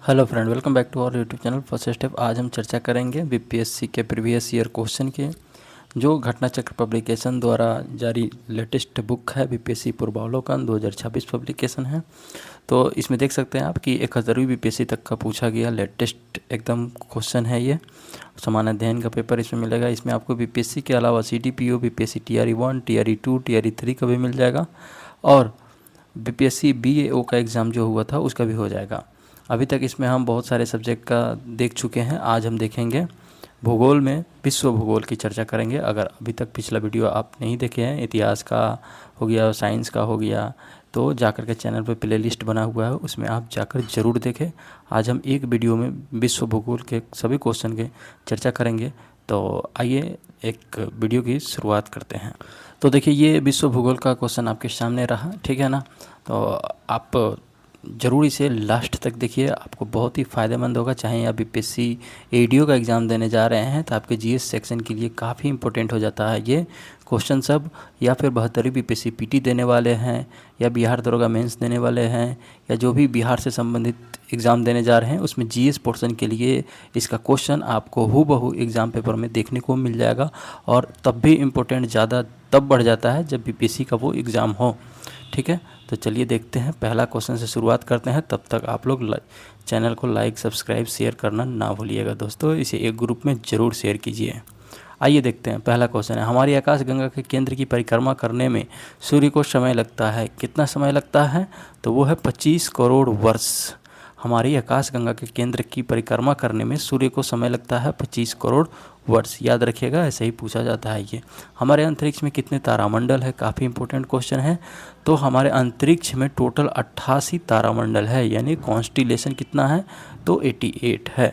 Hello friend, welcome back to our YouTube channel first step. आज हम चर्चा करेंगे बीपीएससी के प्रीवियस ईयर क्वेश्चन के, जो घटना चक्र पब्लिकेशन द्वारा जारी लेटेस्ट बुक है बीपीएससी पूर्वावलोकन 2026 पब्लिकेशन है। तो इसमें देख सकते हैं आप कि 1000वीं बीपीएससी तक का पूछा गया लेटेस्ट एकदम क्वेश्चन है। ये सामान्य अध्ययन का पेपर इसमें मिलेगा। इसमें आपको बीपीएससी के अलावा CDPO, BPSC TRE 1, TRE 2, TRE 3 का भी मिल जाएगा और बीपीएससी बीएओ का एग्ज़ाम जो हुआ था उसका भी हो जाएगा। अभी तक इसमें हम बहुत सारे सब्जेक्ट का देख चुके हैं। आज हम देखेंगे भूगोल में विश्व भूगोल की चर्चा करेंगे। अगर अभी तक पिछला वीडियो आप नहीं देखे हैं, इतिहास का हो गया, साइंस का हो गया, तो जाकर के चैनल पर प्लेलिस्ट बना हुआ है, उसमें आप जाकर ज़रूर देखें। आज हम एक वीडियो में विश्व भूगोल के सभी क्वेश्चन के चर्चा करेंगे। तो आइए एक वीडियो की शुरुआत करते हैं। तो देखिए, ये विश्व भूगोल का क्वेश्चन आपके सामने रहा, ठीक है ना। तो आप ज़रूर इसे लास्ट तक देखिए, आपको बहुत ही फ़ायदेमंद होगा। चाहे आप बीपीएससी एडीओ का एग्ज़ाम देने जा रहे हैं तो आपके जीएस सेक्शन के लिए काफ़ी इंपॉर्टेंट हो जाता है ये क्वेश्चन सब, या फिर 72वीं बीपीएससी पीटी देने वाले हैं, या बिहार दरोगा मेंस देने वाले हैं, या जो भी बिहार से संबंधित एग्ज़ाम देने जा रहे हैं, उसमें जीएस पोर्शन के लिए इसका क्वेश्चन आपको हूबहू एग्ज़ाम पेपर में देखने को मिल जाएगा। और तब भी इम्पोर्टेंट ज़्यादा तब बढ़ जाता है जब बीपीएससी का वो एग्ज़ाम हो, ठीक है। तो चलिए देखते हैं, पहला क्वेश्चन से शुरुआत करते हैं। तब तक आप लोग चैनल को लाइक, सब्सक्राइब, शेयर करना ना भूलिएगा दोस्तों। इसे एक ग्रुप में ज़रूर शेयर कीजिए। आइए देखते हैं, पहला क्वेश्चन है, हमारी आकाशगंगा के केंद्र की परिक्रमा करने में सूर्य को समय लगता है, कितना समय लगता है? तो वो है 25 करोड़ वर्ष। हमारी आकाशगंगा के केंद्र की परिक्रमा करने में सूर्य को समय लगता है 25 करोड़ वर्ष। याद रखिएगा, ऐसे ही पूछा जाता है ये। हमारे अंतरिक्ष में कितने तारामंडल है? काफ़ी इंपॉर्टेंट क्वेश्चन है। तो हमारे अंतरिक्ष में टोटल 88 तारामंडल है, यानी कॉन्स्टिलेशन कितना है? तो 88 है,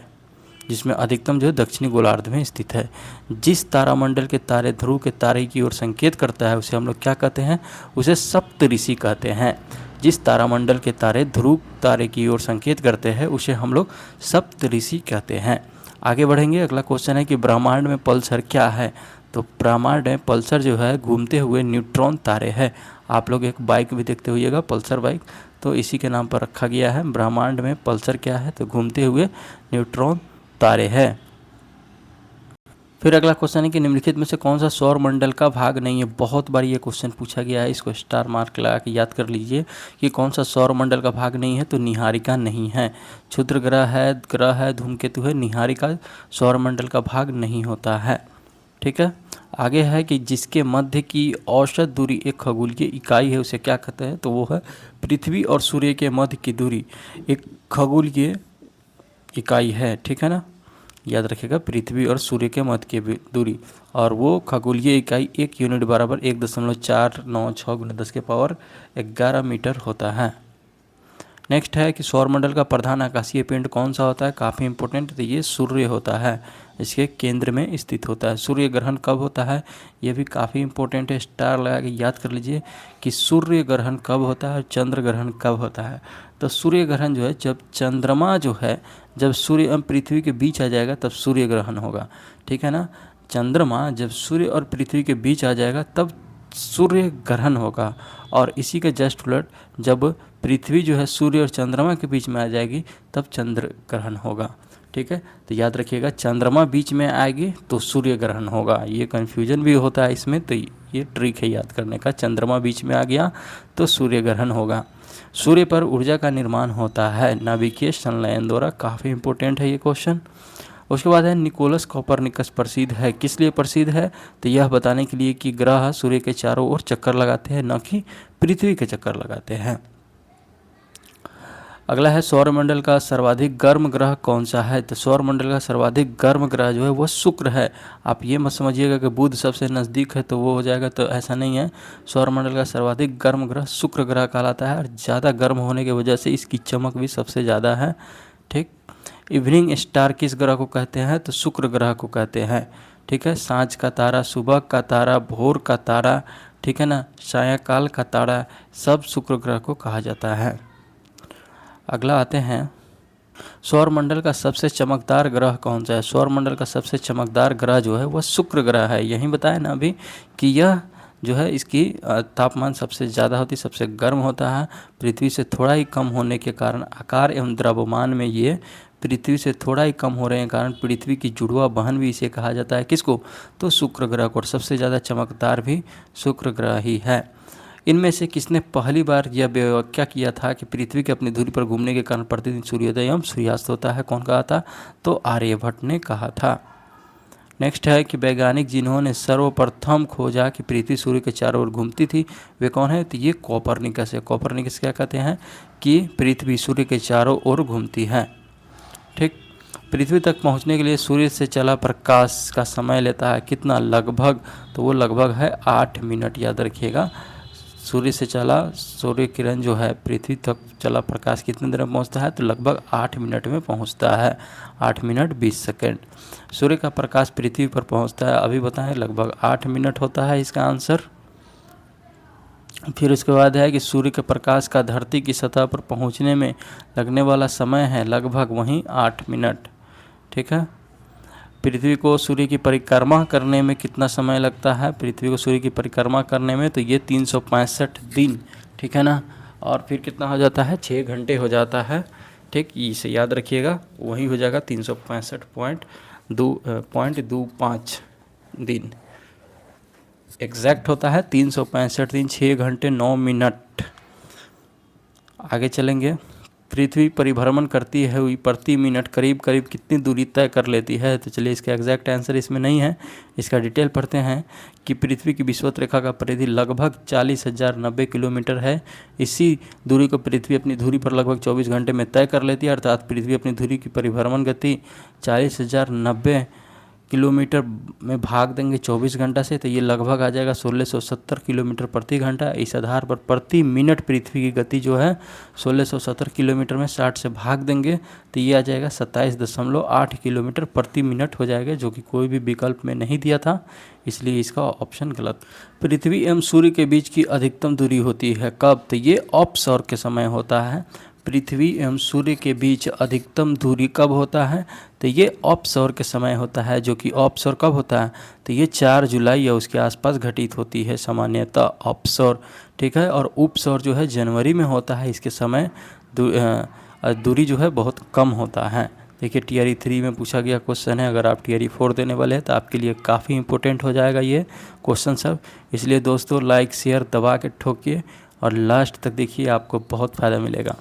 जिसमें अधिकतम जो है दक्षिणी गोलार्ध में स्थित है। जिस तारामंडल के तारे ध्रुव के तारे की ओर संकेत करता है उसे हम लोग क्या कहते हैं? उसे सप्तऋषि कहते हैं। जिस तारामंडल के तारे ध्रुव तारे की ओर संकेत करते हैं उसे हम लोग सप्तऋषि कहते हैं। आगे बढ़ेंगे, अगला क्वेश्चन है कि ब्रह्मांड में पल्सर क्या है? तो ब्रह्मांड में पल्सर जो है घूमते हुए न्यूट्रॉन तारे हैं। आप लोग एक बाइक भी देखते होइएगा, पल्सर बाइक, तो इसी के नाम पर रखा गया है। ब्रह्मांड में पल्सर क्या है? तो घूमते हुए न्यूट्रॉन तारे हैं। फिर अगला क्वेश्चन है कि निम्नलिखित में से कौन सा सौर मंडल का भाग नहीं है? बहुत बार ये क्वेश्चन पूछा गया है, इसको स्टार मार्क लगा के याद कर लीजिए कि कौन सा सौर मंडल का भाग नहीं है। तो निहारिका नहीं है। क्षुद्र ग्रह है, धूमकेतु है, निहारिका सौर मंडल का भाग नहीं होता है, ठीक है। आगे है कि जिसके मध्य की औसत दूरी एक खगोलीय इकाई है उसे क्या कहते हैं? तो वो है पृथ्वी और सूर्य के मध्य की दूरी एक खगोलीय इकाई है, ठीक है ना। याद रखिएगा, पृथ्वी और सूर्य के मध्य की दूरी, और वो खगोलीय इकाई 1 यूनिट बराबर 1.496 × 10⁻11 मीटर होता है। नेक्स्ट है कि सौरमंडल का प्रधान आकाशीय पिंड कौन सा होता है? काफ़ी इंपॉर्टेंट, तो ये सूर्य होता है, इसके केंद्र में स्थित होता है। सूर्य ग्रहण कब होता है? ये भी काफ़ी इंपॉर्टेंट है, स्टार लगा के याद कर लीजिए कि सूर्य ग्रहण कब होता है, चंद्र ग्रहण कब होता है। तो सूर्य ग्रहण जो है जब चंद्रमा जो है, जब सूर्य और पृथ्वी के बीच आ जाएगा तब सूर्य ग्रहण होगा, ठीक है ना। चंद्रमा जब सूर्य और पृथ्वी के बीच आ जाएगा तब सूर्य ग्रहण होगा। और इसी के जस्ट उलट जब पृथ्वी जो है सूर्य और चंद्रमा के बीच में आ जाएगी तब चंद्र ग्रहण होगा, ठीक है। तो याद रखिएगा, चंद्रमा बीच में आएगी तो सूर्य ग्रहण होगा। ये कन्फ्यूजन भी होता है इसमें, तो ये ट्रिक है याद करने का। चंद्रमा बीच में आ गया तो सूर्य ग्रहण होगा। सूर्य पर ऊर्जा का निर्माण होता है नाभिकीय संलयन द्वारा। काफ़ी इंपॉर्टेंट है ये क्वेश्चन। उसके बाद है निकोलस कोपरनिकस प्रसिद्ध है, किस लिए प्रसिद्ध है? तो यह बताने के लिए कि ग्रह सूर्य के चारों ओर चक्कर लगाते हैं, न कि पृथ्वी के चक्कर लगाते हैं। अगला है सौरमंडल का सर्वाधिक गर्म ग्रह कौन सा है? तो सौरमंडल का सर्वाधिक गर्म ग्रह जो है वह शुक्र है। आप ये मत समझिएगा कि बुध सबसे नज़दीक है तो वो हो जाएगा, तो ऐसा नहीं है। सौरमंडल का सर्वाधिक गर्म ग्रह शुक्र ग्रह कहलाता है, और ज़्यादा गर्म होने की वजह से इसकी चमक भी सबसे ज़्यादा है, ठीक। इवनिंग स्टार किस ग्रह को कहते हैं? तो शुक्र ग्रह को कहते हैं, ठीक है। सांझ का तारा, सुबह का तारा, भोर का तारा, ठीक है ना, सायंकाल का तारा, सब शुक्र ग्रह को कहा जाता है। अगला आते हैं, सौरमंडल का सबसे चमकदार ग्रह कौन सा है? सौरमंडल का सबसे चमकदार ग्रह जो है वह शुक्र ग्रह है। यही बताया ना अभी कि यह जो है इसकी तापमान सबसे ज़्यादा होती है, सबसे गर्म होता है। पृथ्वी से थोड़ा ही कम होने के कारण आकार एवं द्रव्यमान में ये पृथ्वी से थोड़ा ही कम हो रहे हैं कारण पृथ्वी की जुड़वा बहन भी इसे कहा जाता है। किसको? तो शुक्र ग्रह को। और सबसे ज़्यादा चमकदार भी शुक्र ग्रह ही है। इनमें से किसने पहली बार यह व्याख्या किया था कि पृथ्वी के अपनी धुरी पर घूमने के कारण प्रतिदिन सूर्योदय एवं सूर्यास्त होता है? कौन कहा था? तो आर्यभट्ट ने कहा था। नेक्स्ट है कि वैज्ञानिक जिन्होंने सर्वप्रथम खोजा कि पृथ्वी सूर्य के चारों ओर घूमती थी वे कौन है? तो ये कोपरनिकस है। कोपरनिकस क्या कहते हैं? कि पृथ्वी सूर्य के चारों ओर घूमती है। ठीक। पृथ्वी तक पहुंचने के लिए सूर्य से चला प्रकाश का समय लेता है कितना? लगभग, तो वो लगभग है 8 मिनट। याद रखिएगा, सूर्य से चला सूर्य किरण जो है पृथ्वी तक चला प्रकाश कितने देर में पहुंचता है? तो लगभग 8 मिनट में पहुंचता है। 8 मिनट 20 सेकेंड सूर्य का प्रकाश पृथ्वी पर पहुंचता है। अभी बताएं, लगभग 8 मिनट होता है इसका आंसर। फिर उसके बाद है कि सूर्य के प्रकाश का धरती की सतह पर पहुंचने में लगने वाला समय है लगभग वहीं 8 मिनट। ठीक है। पृथ्वी को सूर्य की परिक्रमा करने में कितना समय लगता है? पृथ्वी को सूर्य की परिक्रमा करने में तो ये 365 दिन। ठीक है ना। और फिर कितना हो जाता है? 6 घंटे हो जाता है। ठीक, इसे याद रखिएगा, वही हो जाएगा 365.25 दिन। एग्जैक्ट होता है 365 दिन 6 घंटे 9 मिनट। आगे चलेंगे। पृथ्वी परिभ्रमण करती है हुई प्रति मिनट करीब करीब कितनी दूरी तय कर लेती है? तो चलिए इसका एग्जैक्ट आंसर इसमें नहीं है, इसका डिटेल पढ़ते हैं कि पृथ्वी की विषुवत रेखा का परिधि लगभग 40,090 किलोमीटर है। इसी दूरी को पृथ्वी अपनी धुरी पर लगभग 24 घंटे में तय कर लेती है। अर्थात पृथ्वी अपनी धुरी की परिभ्रमण गति 40,090 किलोमीटर में भाग देंगे 24 घंटा से, तो ये लगभग आ जाएगा 1670 किलोमीटर प्रति घंटा। इस आधार पर प्रति मिनट पृथ्वी की गति जो है 1670 किलोमीटर में 60 से भाग देंगे तो ये आ जाएगा 27.8 किलोमीटर प्रति मिनट हो जाएगा, जो कि कोई भी विकल्प में नहीं दिया था, इसलिए इसका ऑप्शन गलत। पृथ्वी एवं सूर्य के बीच की अधिकतम दूरी होती है कब? तो ये ऑफशोर के समय होता है। पृथ्वी एवं सूर्य के बीच अधिकतम दूरी कब होता है? तो ये ऑफशोर के समय होता है। जो कि ऑफशोर कब होता है? तो ये 4 जुलाई या उसके आसपास घटित होती है सामान्यतः ऑफशोर। ठीक है। और उपशोर जो है जनवरी में होता है। इसके समय दूरी जो है बहुत कम होता है। देखिए टियरी 3 में पूछा गया क्वेश्चन है। अगर आप टियरी 4 देने वाले हैं तो आपके लिए काफ़ी इंपॉर्टेंट हो जाएगा ये क्वेश्चन सब। इसलिए दोस्तों लाइक शेयर दबा के ठोकिए और लास्ट तक देखिए, आपको बहुत फ़ायदा मिलेगा।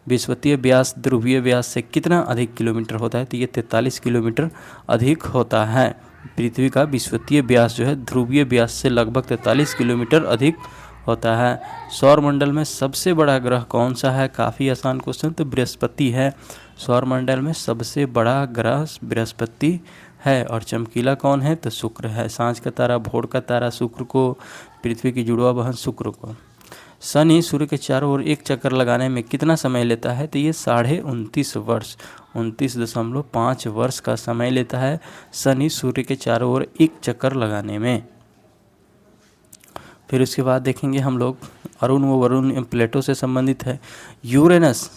विषुवतीय व्यास ध्रुवीय व्यास से कितना अधिक किलोमीटर होता है? तो ये 43 किलोमीटर अधिक होता है। पृथ्वी का विषुवतीय व्यास जो है ध्रुवीय व्यास से लगभग 43 किलोमीटर अधिक होता है। सौरमंडल में सबसे बड़ा ग्रह कौन सा है? काफ़ी आसान क्वेश्चन, तो बृहस्पति है। सौरमंडल में सबसे बड़ा ग्रह बृहस्पति है। और चमकीला कौन है? तो शुक्र है। सांझ का तारा, भोर का तारा शुक्र को, पृथ्वी की जुड़वा बहन शुक्र को। शनि सूर्य के चारों ओर एक चक्कर लगाने में कितना समय लेता है? तो ये 29.5 वर्ष, 29.5 वर्ष का समय लेता है शनि सूर्य के चारों ओर एक चक्कर लगाने में। फिर उसके बाद देखेंगे हम लोग अरुण व वरुण प्लेटो से संबंधित है। यूरेनस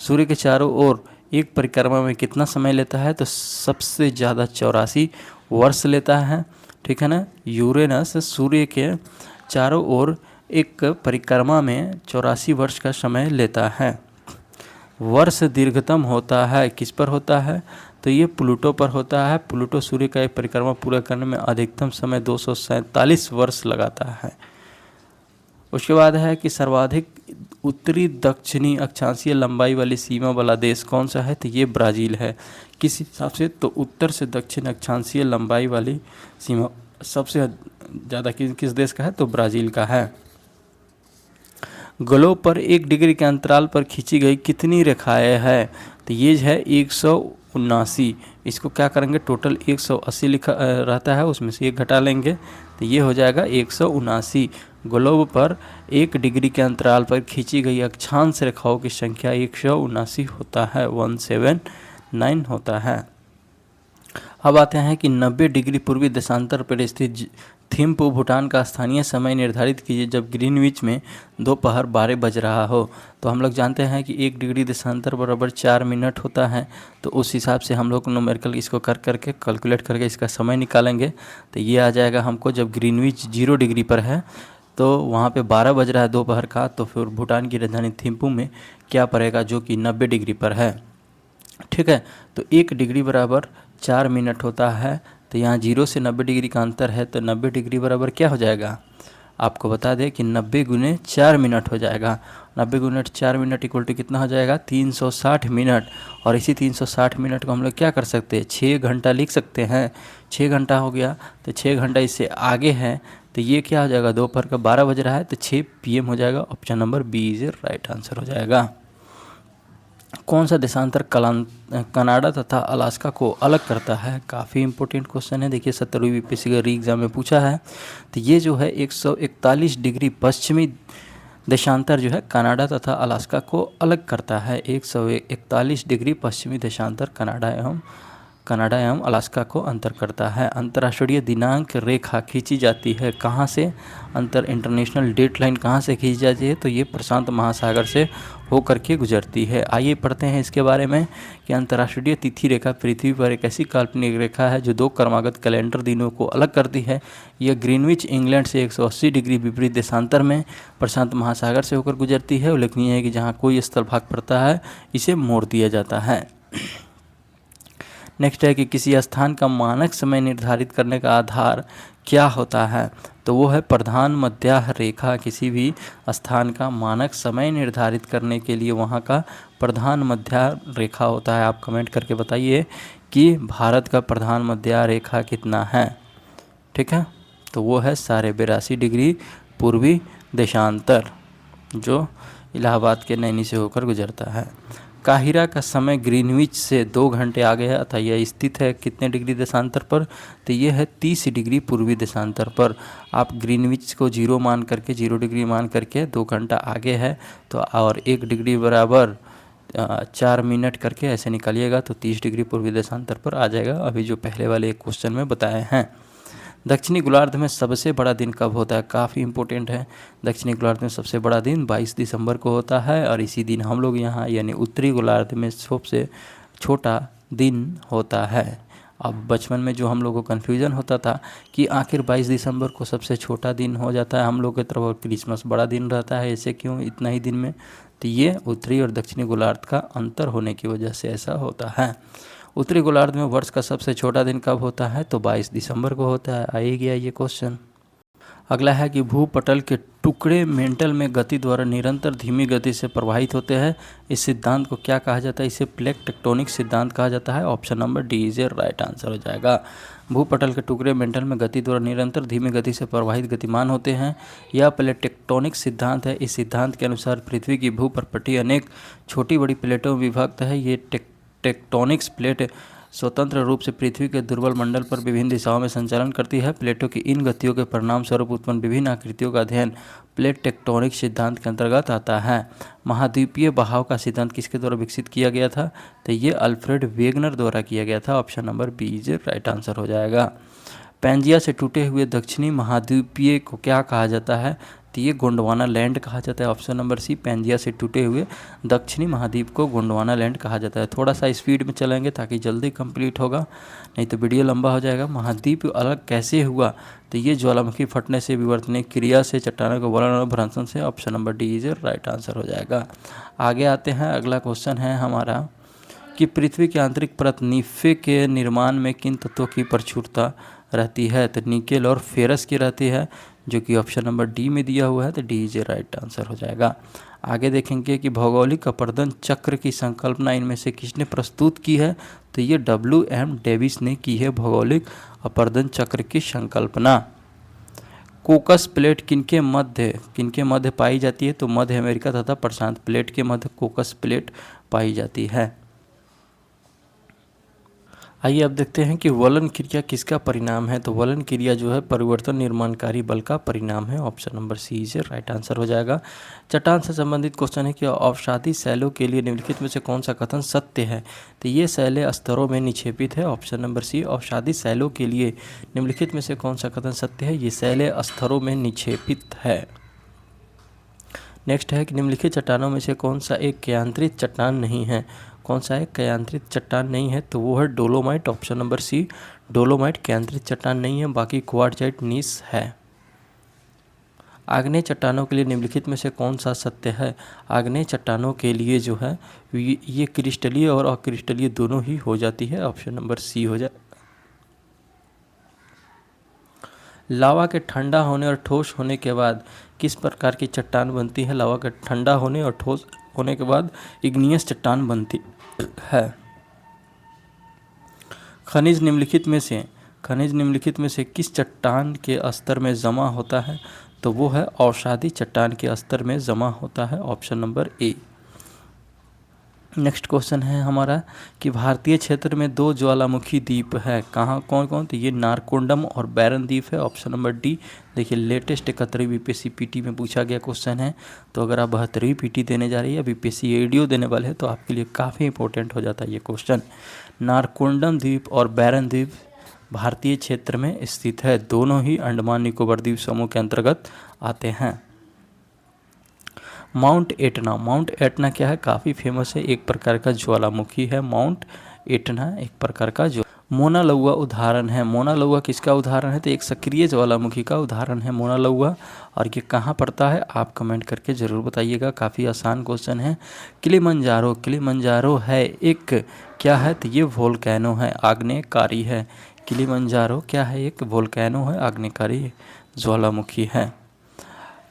सूर्य के चारों ओर एक परिक्रमा में कितना समय लेता है? तो सबसे ज़्यादा 84 वर्ष लेता है। ठीक है ना। यूरेनस सूर्य के चारों ओर एक परिक्रमा में 84 वर्ष का समय लेता है। वर्ष दीर्घतम होता है किस पर होता है? तो ये प्लूटो पर होता है। प्लूटो सूर्य का एक परिक्रमा पूरा करने में अधिकतम समय 247 वर्ष लगाता है। उसके बाद है कि सर्वाधिक उत्तरी दक्षिणी अक्षांशीय लंबाई वाली सीमा वाला देश कौन सा है? तो ये ब्राज़ील है। किस हिसाब से? तो उत्तर से दक्षिण अक्षांशीय लंबाई वाली सीमा सबसे ज़्यादा किस देश का है? तो ब्राज़ील का है। ग्लोब पर 1 डिग्री के अंतराल पर खींची गई कितनी रेखाएं हैं? तो ये है 179। इसको क्या करेंगे? टोटल 180 लिखा रहता है, उसमें से 1 घटा लेंगे तो ये हो जाएगा 179। ग्लोब पर 1 डिग्री के अंतराल पर खींची गई अक्षांश रेखाओं की संख्या 179 होता है, 179 होता है। अब आते हैं कि 90 डिग्री पूर्वी देशांतर पर स्थित थिम्पू भूटान का स्थानीय समय निर्धारित कीजिए जब ग्रीनविच में दोपहर 12 बज रहा हो। तो हम लोग जानते हैं कि 1 डिग्री देशांतर बराबर 4 मिनट होता है। तो उस हिसाब से हम लोग न्यूमेरिकल इसको कर करके कैलकुलेट करके इसका समय निकालेंगे। तो ये आ जाएगा हमको, जब ग्रीनविच 0 डिग्री पर है तो वहाँ पे 12 बज रहा है दोपहर का, तो फिर भूटान की राजधानी थिम्पू में क्या पड़ेगा, जो कि 90 डिग्री पर है। ठीक है, तो 1 डिग्री बराबर 4 मिनट होता है। तो यहाँ 0 से 90 डिग्री का अंतर है, तो 90 डिग्री बराबर क्या हो जाएगा, आपको बता दें कि 90 गुने 4 मिनट हो जाएगा। 90 गुने 4 मिनट इक्वल टू कितना हो जाएगा, 360 मिनट। और इसी 360 मिनट को हम लोग क्या कर सकते हैं, 6 घंटा लिख सकते हैं। 6 घंटा हो गया, तो 6 घंटा इससे आगे है, तो ये क्या हो जाएगा, दोपहर का 12 बज रहा है, तो 6 PM हो जाएगा। Option number B is right answer हो जाएगा। कौन सा देशांतर कनाडा तथा अलास्का को अलग करता है, काफ़ी इंपॉर्टेंट क्वेश्चन है। देखिए 17वीं बीपीएससी का री एग्जाम में पूछा है। तो ये जो है 141 डिग्री पश्चिमी देशांतर जो है कनाडा तथा अलास्का को अलग करता है। 141 डिग्री पश्चिमी देशांतर कनाडा एवं अलास्का को अंतर करता है। अंतर्राष्ट्रीय दिनांक रेखा खींची जाती है कहाँ से, इंटरनेशनल डेट लाइन कहाँ से खींची जाती है, तो ये प्रशांत महासागर से होकर के गुजरती है। आइए पढ़ते हैं इसके बारे में कि अंतर्राष्ट्रीय तिथि रेखा पृथ्वी पर एक ऐसी काल्पनिक रेखा है जो 2 क्रमागत कैलेंडर दिनों को अलग करती है। यह ग्रीनविच इंग्लैंड से 180 डिग्री विपरीत देशांतर में प्रशांत महासागर से होकर गुजरती है। उल्लेखनीय है कि जहाँ कोई स्थल भाग पड़ता है इसे मोड़ दिया जाता है। नेक्स्ट है कि किसी स्थान का मानक समय निर्धारित करने का आधार क्या होता है, तो वो है प्रधान मध्य रेखा। किसी भी स्थान का मानक समय निर्धारित करने के लिए वहाँ का प्रधान मध्य रेखा होता है। आप कमेंट करके बताइए कि भारत का प्रधान मध्य रेखा कितना है। ठीक है, तो वो है 82.5 डिग्री पूर्वी देशांतर, जो इलाहाबाद के नैनी से होकर गुजरता है। काहिरा का समय ग्रीनविच से 2 घंटे आगे है, अतः यह स्थित है कितने डिग्री देशांतर पर, तो ये है 30 डिग्री पूर्वी देशांतर पर। आप ग्रीनविच को 0 मान करके 0 डिग्री मान करके 2 घंटा आगे है, तो और 1 डिग्री बराबर 4 मिनट करके ऐसे निकालिएगा तो 30 डिग्री पूर्वी देशांतर पर आ जाएगा, अभी जो पहले वाले एक क्वेश्चन में बताए हैं। दक्षिणी गोलार्ध में सबसे बड़ा दिन कब होता है, काफ़ी इंपॉर्टेंट है। दक्षिणी गोलार्ध में सबसे बड़ा दिन 22 दिसंबर को होता है, और इसी दिन हम लोग यहाँ यानी उत्तरी गोलार्ध में सबसे छोटा दिन होता है। अब बचपन में जो हम लोग को कन्फ्यूज़न होता था कि आखिर 22 दिसंबर को सबसे छोटा दिन हो जाता है हम लोग की तरफ, और क्रिसमस बड़ा दिन रहता है, ऐसे क्यों इतना ही दिन में, तो ये उत्तरी और दक्षिणी गोलार्ध का अंतर होने की वजह से ऐसा होता है। उत्तरी गोलार्ध में वर्ष का सबसे छोटा दिन कब होता है, तो 22 दिसंबर को होता है। आ ही गया ये क्वेश्चन। अगला है कि भूपटल के टुकड़े मेंटल में गति द्वारा निरंतर धीमी गति से प्रवाहित होते हैं, इस सिद्धांत को क्या कहा जाता है, इसे प्लेट टेक्टोनिक सिद्धांत कहा जाता है। Option number D is a right answer हो जाएगा। भूपटल के टुकड़े मेंटल में गति द्वारा निरंतर धीमी गति से प्रवाहित गतिमान होते हैं, यह प्लेट टेक्टोनिक सिद्धांत है। इस सिद्धांत के अनुसार पृथ्वी की भूप्रपट्टी अनेक छोटी बड़ी प्लेटों में विभक्त है। ये टेक्टोनिक्स प्लेट स्वतंत्र रूप से पृथ्वी के दुर्बल मंडल पर विभिन्न दिशाओं में संचालन करती है। प्लेटों की इन गतियों के परिणाम स्वरूप उत्पन्न विभिन्न आकृतियों का अध्ययन प्लेट टेक्टोनिक सिद्धांत के अंतर्गत आता है। महाद्वीपीय बहाव का सिद्धांत किसके द्वारा विकसित किया गया था, तो ये अल्फ्रेड वेगनर द्वारा किया गया था। Option number B is right answer हो जाएगा। पैंजिया से टूटे हुए दक्षिणी महाद्वीपीय को क्या कहा जाता है, तो ये गोंडवाना लैंड कहा जाता है। ऑप्शन नंबर सी, पैंजिया से टूटे हुए दक्षिणी महाद्वीप को गोंडवाना लैंड कहा जाता है। थोड़ा सा स्पीड में चलेंगे ताकि जल्दी कंप्लीट होगा, नहीं तो वीडियो लंबा हो जाएगा। महाद्वीप अलग कैसे हुआ, तो ये ज्वालामुखी फटने से, विवर्तनिक क्रिया से, चट्टानों के गलन और भ्रंशन से। Option number D is right answer हो जाएगा। आगे आते हैं, अगला क्वेश्चन है हमारा कि पृथ्वी की आंतरिक परत निफे के निर्माण में किन तत्वों की प्रचुरता रहती है, तो निकेल और फेरस की रहती है, जो कि ऑप्शन नंबर डी में दिया हुआ है, तो डी इज राइट आंसर हो जाएगा। आगे देखेंगे कि भौगोलिक अपर्दन चक्र की संकल्पना इनमें से किसने प्रस्तुत की है, तो ये WM डेविस ने की है भौगोलिक अपर्दन चक्र की संकल्पना। कोकस प्लेट किनके मध्य पाई जाती है, तो मध्य अमेरिका तथा प्रशांत प्लेट के मध्य कोकस प्लेट पाई जाती है। आइए अब देखते हैं कि वलन क्रिया किसका परिणाम है। तो वलन क्रिया जो है परिवर्तन निर्माणकारी बल का परिणाम है। Option number C is right answer हो जाएगा। चट्टान से संबंधित क्वेश्चन है कि अवसादी शैलों के लिए निम्नलिखित में से कौन सा कथन सत्य है। तो ये शैलें स्तरों में निक्षेपित है। ऑप्शन नंबर सी अवसादी शैलों के लिए निम्नलिखित में से कौन सा कथन सत्य है। ये शैलें स्तरों में निक्षेपित है। नेक्स्ट है कि निम्नलिखित चट्टानों में से कौन सा एक क्यांत्रित चट्टान नहीं है। कौन सा एक क्यांत्रित चट्टान नहीं है। तो वो है dolomite. Option number C dolomite क्यांत्रित चट्टान नहीं है, बाकी क्वार्टजाइट नीस है। आग्नेय चट्टानों के लिए निम्नलिखित में से कौन सा सत्य है। आग्नेय चट्टानों के लिए जो है ये क्रिस्टलीय और अक्रिस्टलीय दोनों ही हो जाती है। ऑप्शन नंबर सी हो जाए। लावा के ठंडा होने और ठोस होने के बाद किस प्रकार की चट्टान बनती है। लावा के ठंडा होने और ठोस होने के बाद इग्नियस चट्टान बनती है। खनिज निम्नलिखित में से किस चट्टान के स्तर में जमा होता है। तो वो है अवसादी चट्टान के स्तर में जमा होता है। Option number A. Next question है हमारा कि भारतीय क्षेत्र में दो ज्वालामुखी द्वीप है। कहाँ कौन कौन। तो ये नारकोंडम और बैरन द्वीप है। Option number D. देखिए लेटेस्ट 71वीं बीपीएससी पीटी में पूछा गया क्वेश्चन है। तो अगर आप 72वीं पीटी देने जा रही है, बीपीएससी एडीओ देने वाले हैं, तो आपके लिए काफ़ी इंपॉर्टेंट हो जाता है ये क्वेश्चन। नारकोंडम द्वीप और बैरन द्वीप भारतीय क्षेत्र में स्थित है। दोनों ही अंडमान निकोबार द्वीप समूह के अंतर्गत आते हैं। माउंट एटना क्या है। काफ़ी फेमस है, एक प्रकार का ज्वालामुखी है। माउंट एटना एक प्रकार का मोना लौआ उदाहरण है। मोना लौआ किसका उदाहरण है। तो एक सक्रिय ज्वालामुखी का उदाहरण है मोना लौआ। और ये कहाँ पड़ता है आप कमेंट करके ज़रूर बताइएगा। काफ़ी आसान क्वेश्चन है। किलिमंजारो है एक क्या है। तो ये वोल्केनो है, आग्नेयकारी है। किलिमंजारो क्या है, एक वोल्केनो है, आग्नेयकारी ज्वालामुखी है।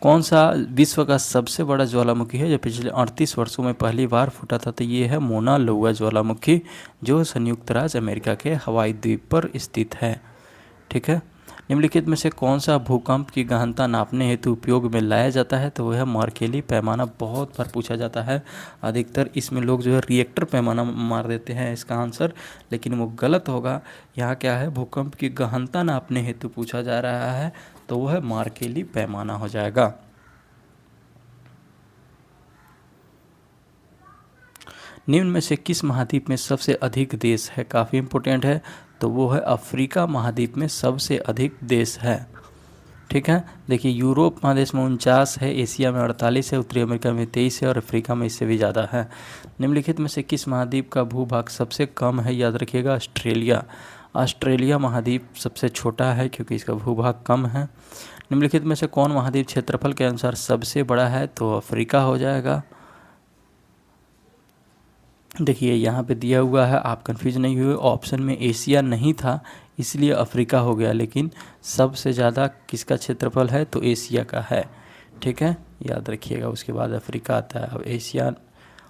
कौन सा विश्व का सबसे बड़ा ज्वालामुखी है जो पिछले 38 वर्षों में पहली बार फूटा था। तो ये है मोना लौआ ज्वालामुखी, जो संयुक्त राज्य अमेरिका के हवाई द्वीप पर स्थित है। ठीक है। निम्नलिखित में से कौन सा भूकंप की गहनता नापने हेतु उपयोग में लाया जाता है। तो वह है मर्केली पैमाना। बहुत बार पूछा जाता है, अधिकतर इसमें लोग जो है रिएक्टर पैमाना मार देते हैं इसका आंसर, लेकिन वो गलत होगा। यहाँ क्या है, भूकंप की गहनता नापने हेतु पूछा जा रहा है, तो वह मर्केली पैमाना हो जाएगा। निम्न में से किस महाद्वीप में सबसे अधिक देश है। काफ़ी इंपॉर्टेंट है। तो वो है अफ्रीका महाद्वीप में सबसे अधिक देश है। ठीक है। देखिए यूरोप महादेश में 49 है, एशिया में 48 है, उत्तरी अमेरिका में 23 है और अफ्रीका में इससे भी ज़्यादा है। निम्नलिखित में से किस महाद्वीप का भूभाग सबसे कम है। याद रखिएगा ऑस्ट्रेलिया महाद्वीप सबसे छोटा है क्योंकि इसका भूभाग कम है। निम्नलिखित में से कौन महाद्वीप क्षेत्रफल के अनुसार सबसे बड़ा है। तो अफ्रीका हो जाएगा। देखिए यहाँ पे दिया हुआ है, आप कंफ्यूज नहीं हुए। ऑप्शन में एशिया नहीं था इसलिए अफ्रीका हो गया, लेकिन सबसे ज़्यादा किसका क्षेत्रफल है। तो एशिया का है। ठीक है, याद रखिएगा। उसके बाद अफ्रीका आता है। अब एशिया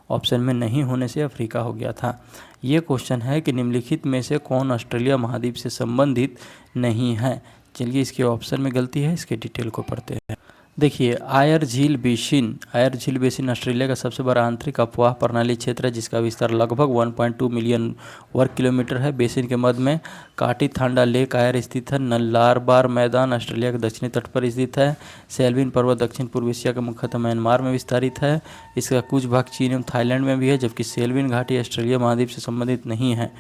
ऑप्शन में नहीं होने से अफ्रीका हो गया था। ये क्वेश्चन है कि निम्नलिखित में से कौन ऑस्ट्रेलिया महाद्वीप से संबंधित नहीं है। चलिए इसके ऑप्शन में गलती है, इसके डिटेल को पढ़ते हैं। देखिए आयर झील बेसिन ऑस्ट्रेलिया का सबसे बड़ा आंतरिक अपवाह प्रणाली क्षेत्र है, जिसका विस्तार लगभग 1.2 मिलियन वर्ग किलोमीटर है। बेसिन के मध्य में काटीथांडा लेक आयर स्थित है। नल्लारबार मैदान ऑस्ट्रेलिया के दक्षिणी तट पर स्थित है। सेल्विन पर्वत दक्षिण पूर्व एशिया के मुख्यतः म्यांमार में विस्तारित है। इसका कुछ भाग चीन एवं थाईलैंड में भी है, जबकि सेल्विन घाटी ऑस्ट्रेलिया महाद्वीप से संबंधित नहीं है।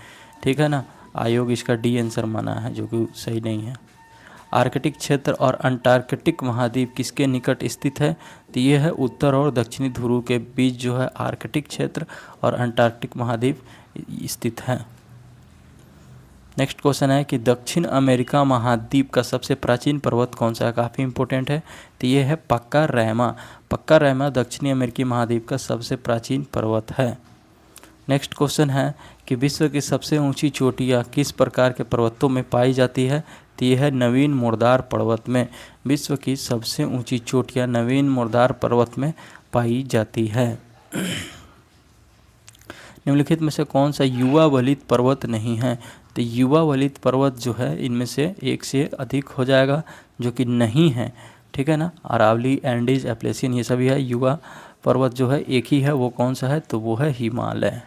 ठीक है ना। आयोग इसका डी आंसर माना है, जो कि सही नहीं है। आर्कटिक क्षेत्र और अंटार्कटिक महाद्वीप किसके निकट स्थित है। तो ये है उत्तर और दक्षिणी ध्रुव के बीच जो है आर्कटिक क्षेत्र और अंटार्कटिक महाद्वीप स्थित है। नेक्स्ट क्वेश्चन है कि दक्षिण अमेरिका महाद्वीप का सबसे प्राचीन पर्वत कौन सा है। काफ़ी इंपॉर्टेंट है। तो ये है पक्का-रैमा दक्षिणी अमेरिकी महाद्वीप का सबसे प्राचीन पर्वत है। नेक्स्ट क्वेश्चन है कि विश्व की सबसे ऊंची चोटियाँ किस प्रकार के पर्वतों में पाई जाती है। तो यह है नवीन मुर्दार पर्वत में। विश्व की सबसे ऊंची चोटियाँ नवीन मुर्दार पर्वत में पाई जाती है। निम्नलिखित में से कौन सा युवा वलित पर्वत नहीं है। तो युवा वलित पर्वत जो है इनमें से एक से अधिक हो जाएगा, जो कि नहीं है। ठीक है ना। अरावली, एंडीज, एप्लेसियन ये सभी है। युवा पर्वत जो है एक ही है, वो कौन सा है। तो वो है हिमालय।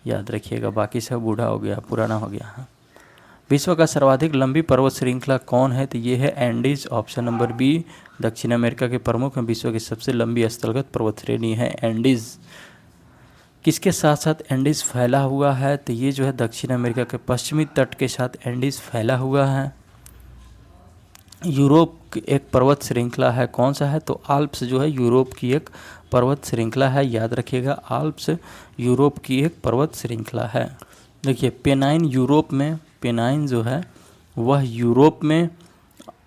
याद रखिएगा, बाकी सब बूढ़ा हो गया, पुराना हो गया। हाँ, विश्व का सर्वाधिक लंबी पर्वत श्रृंखला कौन है? तो ये है एंडीज, ऑप्शन नंबर बी। दक्षिण अमेरिका के प्रमुख हैं, विश्व की सबसे लंबी स्थलगत पर्वत श्रेणी है एंडीज। किसके साथ साथ एंडीज फैला हुआ है? तो ये जो है दक्षिण अमेरिका के पश्चिमी तट के साथ एंडीज फैला हुआ है। यूरोप की एक पर्वत श्रृंखला है, कौन सा है? तो आल्प्स जो है यूरोप की एक पर्वत श्रृंखला है, याद रखिएगा, आल्प्स यूरोप की एक पर्वत श्रृंखला है। देखिए पेनाइन यूरोप में, पेनाइन जो है वह यूरोप में,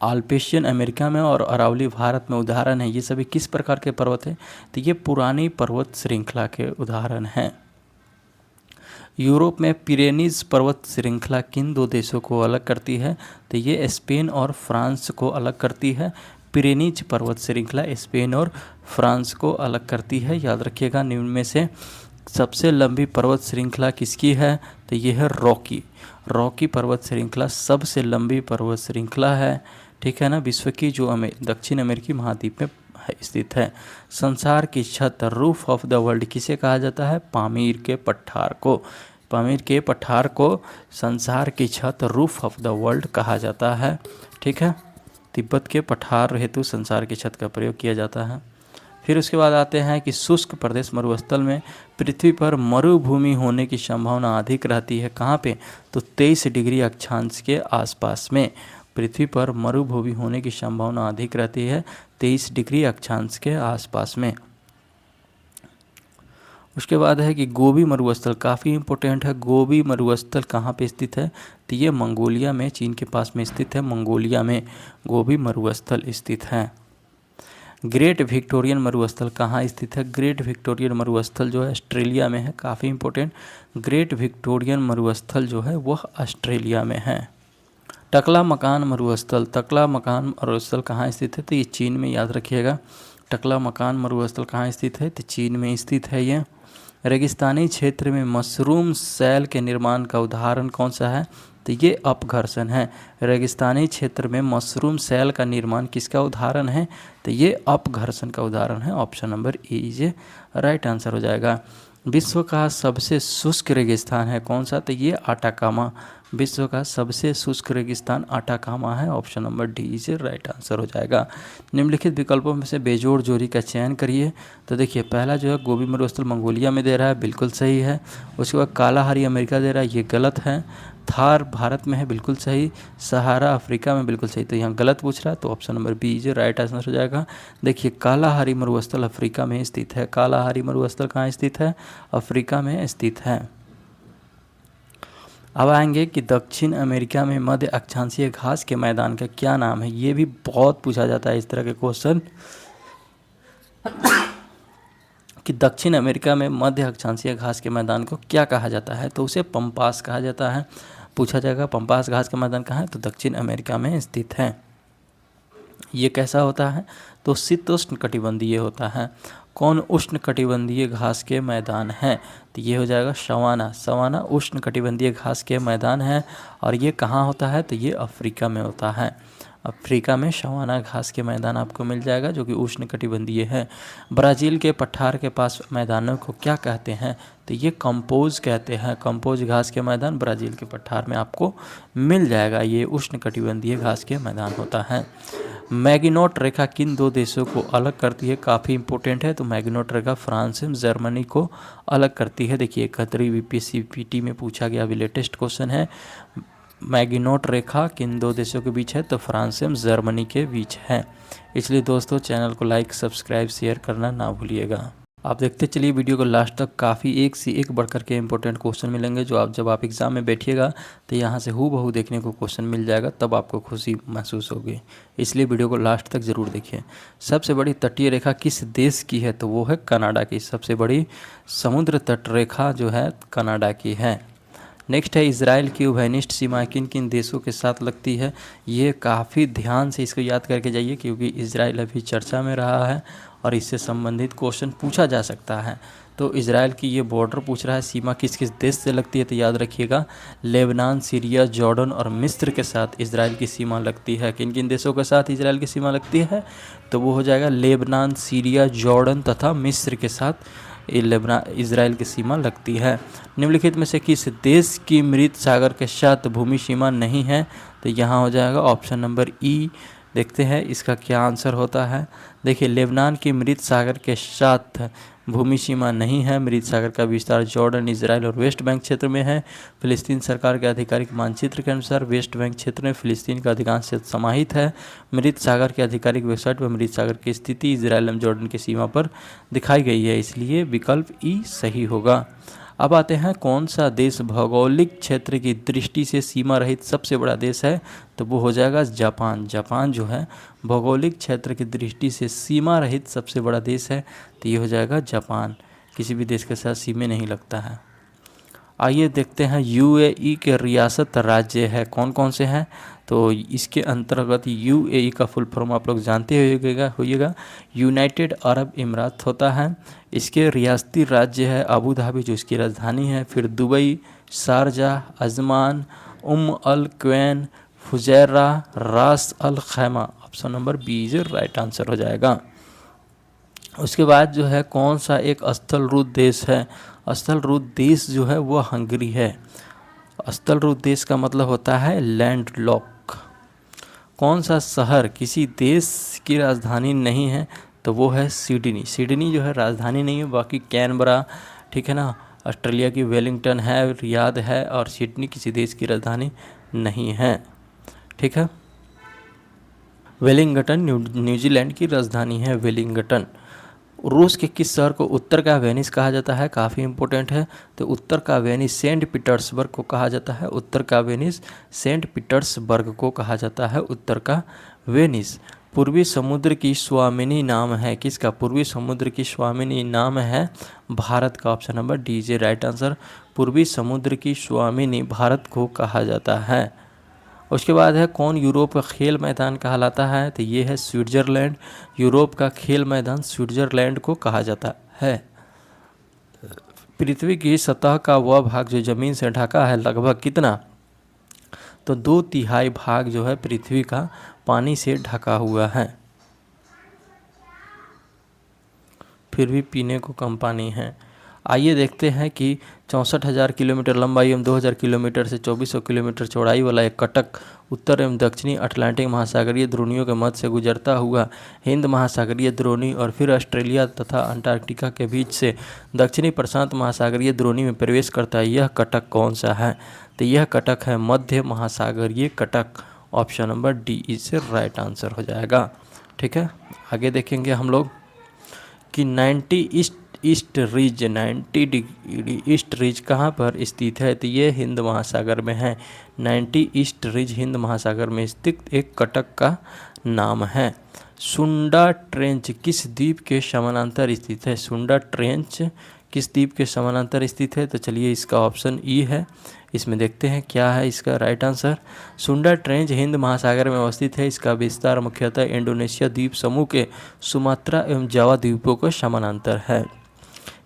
आल्पेशियन अमेरिका में और अरावली भारत में उदाहरण है। ये सभी किस प्रकार के पर्वत हैं? तो ये पुरानी पर्वत श्रृंखला के उदाहरण हैं। यूरोप में पिरेनीज पर्वत श्रृंखला किन दो देशों को अलग करती है? तो ये स्पेन और फ्रांस को अलग करती है। पिरेनीज पर्वत श्रृंखला स्पेन और फ्रांस को अलग करती है, याद रखिएगा। निम्न में से सबसे लंबी पर्वत श्रृंखला किसकी है? तो ये है रॉकी। रॉकी पर्वत श्रृंखला सबसे लंबी पर्वत श्रृंखला है, ठीक है ना, विश्व की, जो दक्षिण अमेरिकी महाद्वीप में स्थित है। संसार की छत, रूफ ऑफ द वर्ल्ड किसे कहा जाता है? पामीर के पठार को। पामीर के पठार को संसार की छत, रूफ ऑफ द वर्ल्ड कहा जाता है, ठीक है। तिब्बत के पठार हेतु संसार की छत का प्रयोग किया जाता है। फिर उसके बाद आते हैं कि शुष्क प्रदेश मरुस्थल में पृथ्वी पर मरुभूमि होने की संभावना अधिक रहती है, कहाँ पे? तो 23 डिग्री अक्षांश के आसपास में पृथ्वी पर मरुभूमि होने की संभावना अधिक रहती है, 23 डिग्री अक्षांश के आसपास में। उसके बाद है कि गोबी मरुस्थल, काफ़ी इम्पोर्टेंट है। गोबी मरुस्थल कहाँ पे स्थित है? तो ये मंगोलिया में, चीन के पास में स्थित है, मंगोलिया में गोबी मरुस्थल स्थित है। ग्रेट विक्टोरियन मरुस्थल कहाँ स्थित है? ग्रेट विक्टोरियन मरुस्थल जो है ऑस्ट्रेलिया में है, काफ़ी इम्पोर्टेंट। ग्रेट विक्टोरियन मरुस्थल जो है वह ऑस्ट्रेलिया में है। टकला मकान मरुस्थल, टकला मकान मरुस्थल कहाँ स्थित है? तो ये चीन में, याद रखिएगा। टकला मकान मरुस्थल कहाँ स्थित है? तो चीन में स्थित है ये। रेगिस्तानी क्षेत्र में मशरूम सेल के निर्माण का उदाहरण कौन सा है? तो ये अपघर्षण है। रेगिस्तानी क्षेत्र में मशरूम सेल का निर्माण किसका उदाहरण है? तो ये अपघर्षण का उदाहरण है। Option number A is right answer हो जाएगा। विश्व का सबसे शुष्क रेगिस्तान है कौन सा? तो ये आटाकामा। विश्व का सबसे शुष्क रेगिस्तान आटाकामा है। Option number D is right answer हो जाएगा। निम्नलिखित विकल्पों में से बेजोड़ जोड़ी का चयन करिए। तो देखिए पहला जो है गोबी मरुस्थल मंगोलिया में दे रहा है, बिल्कुल सही है। उसके बाद कालाहारी अमेरिका दे रहा है, ये गलत है। थार भारत में है, बिल्कुल सही। सहारा अफ्रीका में, बिल्कुल सही। तो यहाँ गलत पूछ रहा है, तो option number B is right answer हो जाएगा। देखिए कालाहारी मरुस्थल अफ्रीका में स्थित है। कालाहारी मरुस्थल कहाँ स्थित है? अफ्रीका में स्थित है। अब आएंगे कि दक्षिण अमेरिका में मध्य अक्षांशीय घास के मैदान का क्या नाम है। ये भी बहुत पूछा जाता है इस तरह के क्वेश्चन कि दक्षिण अमेरिका में मध्य अक्षांशीय घास के मैदान को क्या कहा जाता है? तो उसे पंपास कहा जाता है। पूछा जाएगा पंपास घास का मैदान कहाँ है? तो दक्षिण अमेरिका में स्थित है। ये कैसा होता है? तो शीतोष्ण कटिबंधीय होता है। कौन उष्ण कटिबंधीय घास के मैदान हैं? तो ये हो जाएगा सवाना। सवाना उष्ण कटिबंधीय घास के मैदान है। और ये कहाँ होता है? तो ये अफ्रीका में होता है। अफ्रीका में सवाना घास के मैदान आपको मिल जाएगा जो कि उष्ण कटिबंधीय है। ब्राज़ील के पठार के पास मैदानों को क्या कहते हैं? तो ये कंपोज कहते हैं। कंपोज घास के मैदान ब्राज़ील के पठार में आपको मिल जाएगा। ये उष्ण कटिबंधीय घास के मैदान होता है। मैगिनोट रेखा किन दो देशों को अलग करती है? काफ़ी इंपॉर्टेंट है। तो मैगिनोट रेखा फ्रांस से जर्मनी को अलग करती है। देखिए 71वीं वीपीएससी पीटी में पूछा गया, अभी लेटेस्ट क्वेश्चन है। मैगिनोट रेखा किन दो देशों के बीच है? तो फ्रांस एवं जर्मनी के बीच है। इसलिए दोस्तों चैनल को लाइक, सब्सक्राइब, शेयर करना ना भूलिएगा। आप देखते चलिए वीडियो को लास्ट तक, काफ़ी एक से एक बढ़कर के इंपॉर्टेंट क्वेश्चन मिलेंगे जो आप जब आप एग्ज़ाम में बैठिएगा तो यहाँ से हूबहू देखने को क्वेश्चन मिल जाएगा, तब आपको खुशी महसूस होगी। इसलिए वीडियो को लास्ट तक ज़रूर देखिए। सबसे बड़ी तटीय रेखा किस देश की है? तो वो है कनाडा की। सबसे बड़ी समुद्र तट रेखा जो है कनाडा की है। नेक्स्ट है इजराइल की उभयनिष्ठ सीमा किन किन देशों के साथ लगती है? ये काफ़ी ध्यान से इसको याद करके जाइए क्योंकि इजराइल अभी चर्चा में रहा है और इससे संबंधित क्वेश्चन पूछा जा सकता है। तो इजराइल की ये बॉर्डर पूछ रहा है, सीमा किस किस देश से लगती है? तो याद रखिएगा लेबनान, सीरिया, जॉर्डन और मिस्र के साथ इजराइल की सीमा लगती है। किन किन देशों के साथ इजराइल की सीमा लगती है? तो वो हो जाएगा लेबनान, सीरिया, जॉर्डन तथा मिस्र के साथ इजराइल की सीमा लगती है। निम्नलिखित में से किस देश की मृत सागर के साथ भूमि सीमा नहीं है? तो यहाँ हो जाएगा ऑप्शन नंबर ई। देखते हैं इसका क्या आंसर होता है। देखिए, लेबनान की मृत सागर के साथ भूमि सीमा नहीं है। मृत सागर का विस्तार जॉर्डन, इजराइल और वेस्ट बैंक क्षेत्र में है। फिलिस्तीन सरकार के आधिकारिक मानचित्र के अनुसार वेस्ट बैंक क्षेत्र में फिलिस्तीन का अधिकांश क्षेत्र समाहित है। मृत सागर की आधिकारिक वेबसाइट पर मृत सागर की स्थिति इजराइल एवं जॉर्डन की सीमा पर दिखाई गई है, इसलिए विकल्प ई सही होगा। अब आते हैं, कौन सा देश भौगोलिक क्षेत्र की दृष्टि से सीमा रहित सबसे बड़ा देश है? तो वो हो जाएगा जापान। जापान जो है भौगोलिक क्षेत्र की दृष्टि से सीमा रहित सबसे बड़ा देश है, तो ये हो जाएगा जापान। किसी भी देश के साथ सीमा नहीं लगता है। आइए देखते हैं, यूएई के रियासत राज्य है कौन कौन से हैं? तो इसके अंतर्गत यूएई का फुल फॉर्म आप लोग जानते होइएगा यूनाइटेड अरब इमरात होता है। इसके रियासती राज्य है अबू धाबी जो इसकी राजधानी है, फिर दुबई, शारजाह, अजमान, अल क्वैन, फुजैरा, रास अल खैमा। ऑप्शन नंबर बी जो राइट आंसर हो जाएगा। उसके बाद जो है, कौन सा एक स्थलरूप देश है? स्थलरूप देश जो है वो हंगरी है। स्थलरूप देश का मतलब होता है लैंड लॉक। कौन सा शहर किसी देश की राजधानी नहीं है? तो वो है सिडनी। सिडनी जो है राजधानी नहीं है, बाकी कैनबरा, ठीक है ना, ऑस्ट्रेलिया की वेलिंगटन है, रियाद है, और सिडनी किसी देश की राजधानी नहीं है, ठीक है। वेलिंगटन न्यूजीलैंड की राजधानी है, वेलिंगटन। रूस के किस शहर को उत्तर का वेनिस कहा जाता है? काफ़ी इंपॉर्टेंट है। तो उत्तर का वेनिस सेंट पीटर्सबर्ग को कहा जाता है। उत्तर का वेनिस सेंट पीटर्सबर्ग को कहा जाता है, उत्तर का वेनिस। पूर्वी समुद्र की स्वामिनी नाम है किसका? पूर्वी समुद्र की स्वामिनी नाम है भारत का। Option number D J right answer. पूर्वी समुद्र की स्वामिनी भारत को कहा जाता है। उसके बाद है, कौन यूरोप का खेल मैदान कहलाता है? तो ये है स्विट्ज़रलैंड। यूरोप का खेल मैदान स्विट्ज़रलैंड को कहा जाता है। पृथ्वी की सतह का वह भाग जो ज़मीन से ढका है लगभग कितना? तो 2/3 भाग जो है पृथ्वी का पानी से ढका हुआ है, फिर भी पीने को कम पानी है। आइए देखते हैं कि 64,000 किलोमीटर लंबाई एवं 2,000 किलोमीटर से 2400 किलोमीटर चौड़ाई वाला एक कटक उत्तर एवं दक्षिणी अटलांटिक महासागरीय द्रोणियों के मध्य से गुजरता हुआ हिंद महासागरीय द्रोणी और फिर ऑस्ट्रेलिया तथा अंटार्कटिका के बीच से दक्षिणी प्रशांत महासागरीय द्रोणी में प्रवेश करता है, यह कटक कौन सा है? तो यह कटक है मध्य महासागरीय कटक। ऑप्शन नंबर डी इससे राइट आंसर हो जाएगा, ठीक है। आगे देखेंगे हम लोग कि 90 ईस्ट डिग्री ईस्ट रिज कहाँ पर स्थित है? तो ये हिंद महासागर में है। 90 ईस्ट रिज हिंद महासागर में स्थित एक कटक का नाम है। सुंडा ट्रेंच किस द्वीप के समानांतर स्थित है? सुंडा ट्रेंच किस द्वीप के समानांतर स्थित है? तो चलिए इसका ऑप्शन ई है। इसमें देखते हैं क्या है इसका राइट आंसर। सुंडा ट्रेंच हिंद महासागर में अवस्थित है। इसका विस्तार मुख्यतः इंडोनेशिया द्वीप समूह के सुमात्रा एवं जावा द्वीपों के समानांतर है।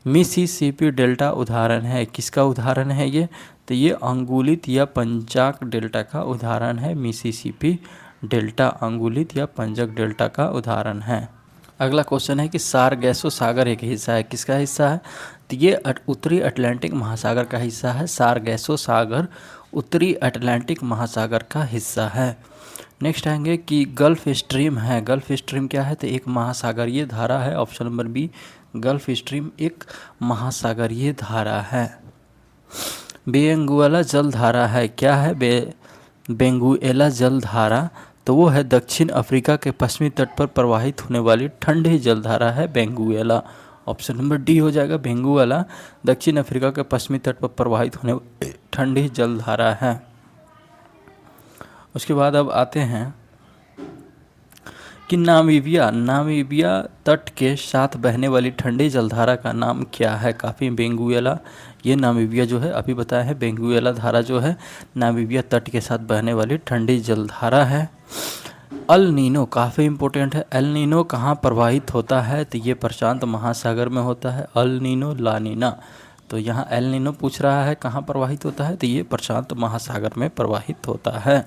मिसिसिपी डेल्टा उदाहरण है किसका उदाहरण है ये? तो ये अंगुलित या पंजाक डेल्टा का उदाहरण है। मिसिसिपी डेल्टा अंगुलित या पंजाक डेल्टा का उदाहरण है। अगला क्वेश्चन है कि सारगैसो सागर एक हिस्सा है, किसका हिस्सा है? तो ये उत्तरी अटलांटिक महासागर का हिस्सा है। सारगैसो सागर उत्तरी अटलांटिक महासागर का हिस्सा है। नेक्स्ट आएंगे कि गल्फ स्ट्रीम है। गल्फ स्ट्रीम क्या है? तो एक महासागरीय धारा है। Option number B Gulf Stream एक महासागरीय धारा है। बेंगुएला जलधारा है, क्या है बेंगुएला जलधारा? तो वो है दक्षिण अफ्रीका के पश्चिमी तट पर प्रवाहित होने वाली ठंडी जलधारा है बेंगुएला। ऑप्शन नंबर डी हो जाएगा बेंगुएला दक्षिण अफ्रीका के पश्चिमी तट पर प्रवाहित होने वाली ठंडी जलधारा है। उसके बाद अब आते हैं कि नामीबिया तट के साथ बहने वाली ठंडी जलधारा का नाम क्या है? काफ़ी बेंगुएला, ये नामीबिया जो है अभी बताया है, बेंगुएला धारा जो है नामीबिया तट के साथ बहने वाली ठंडी जलधारा है। अल नीनो काफ़ी इंपॉर्टेंट है। अल नीनो कहाँ प्रवाहित होता है? तो ये प्रशांत महासागर में होता है। अल नीनो ला नीना, तो यहाँ एल नीनो पूछ रहा है कहाँ प्रवाहित होता है? तो ये प्रशांत महासागर में प्रवाहित होता है,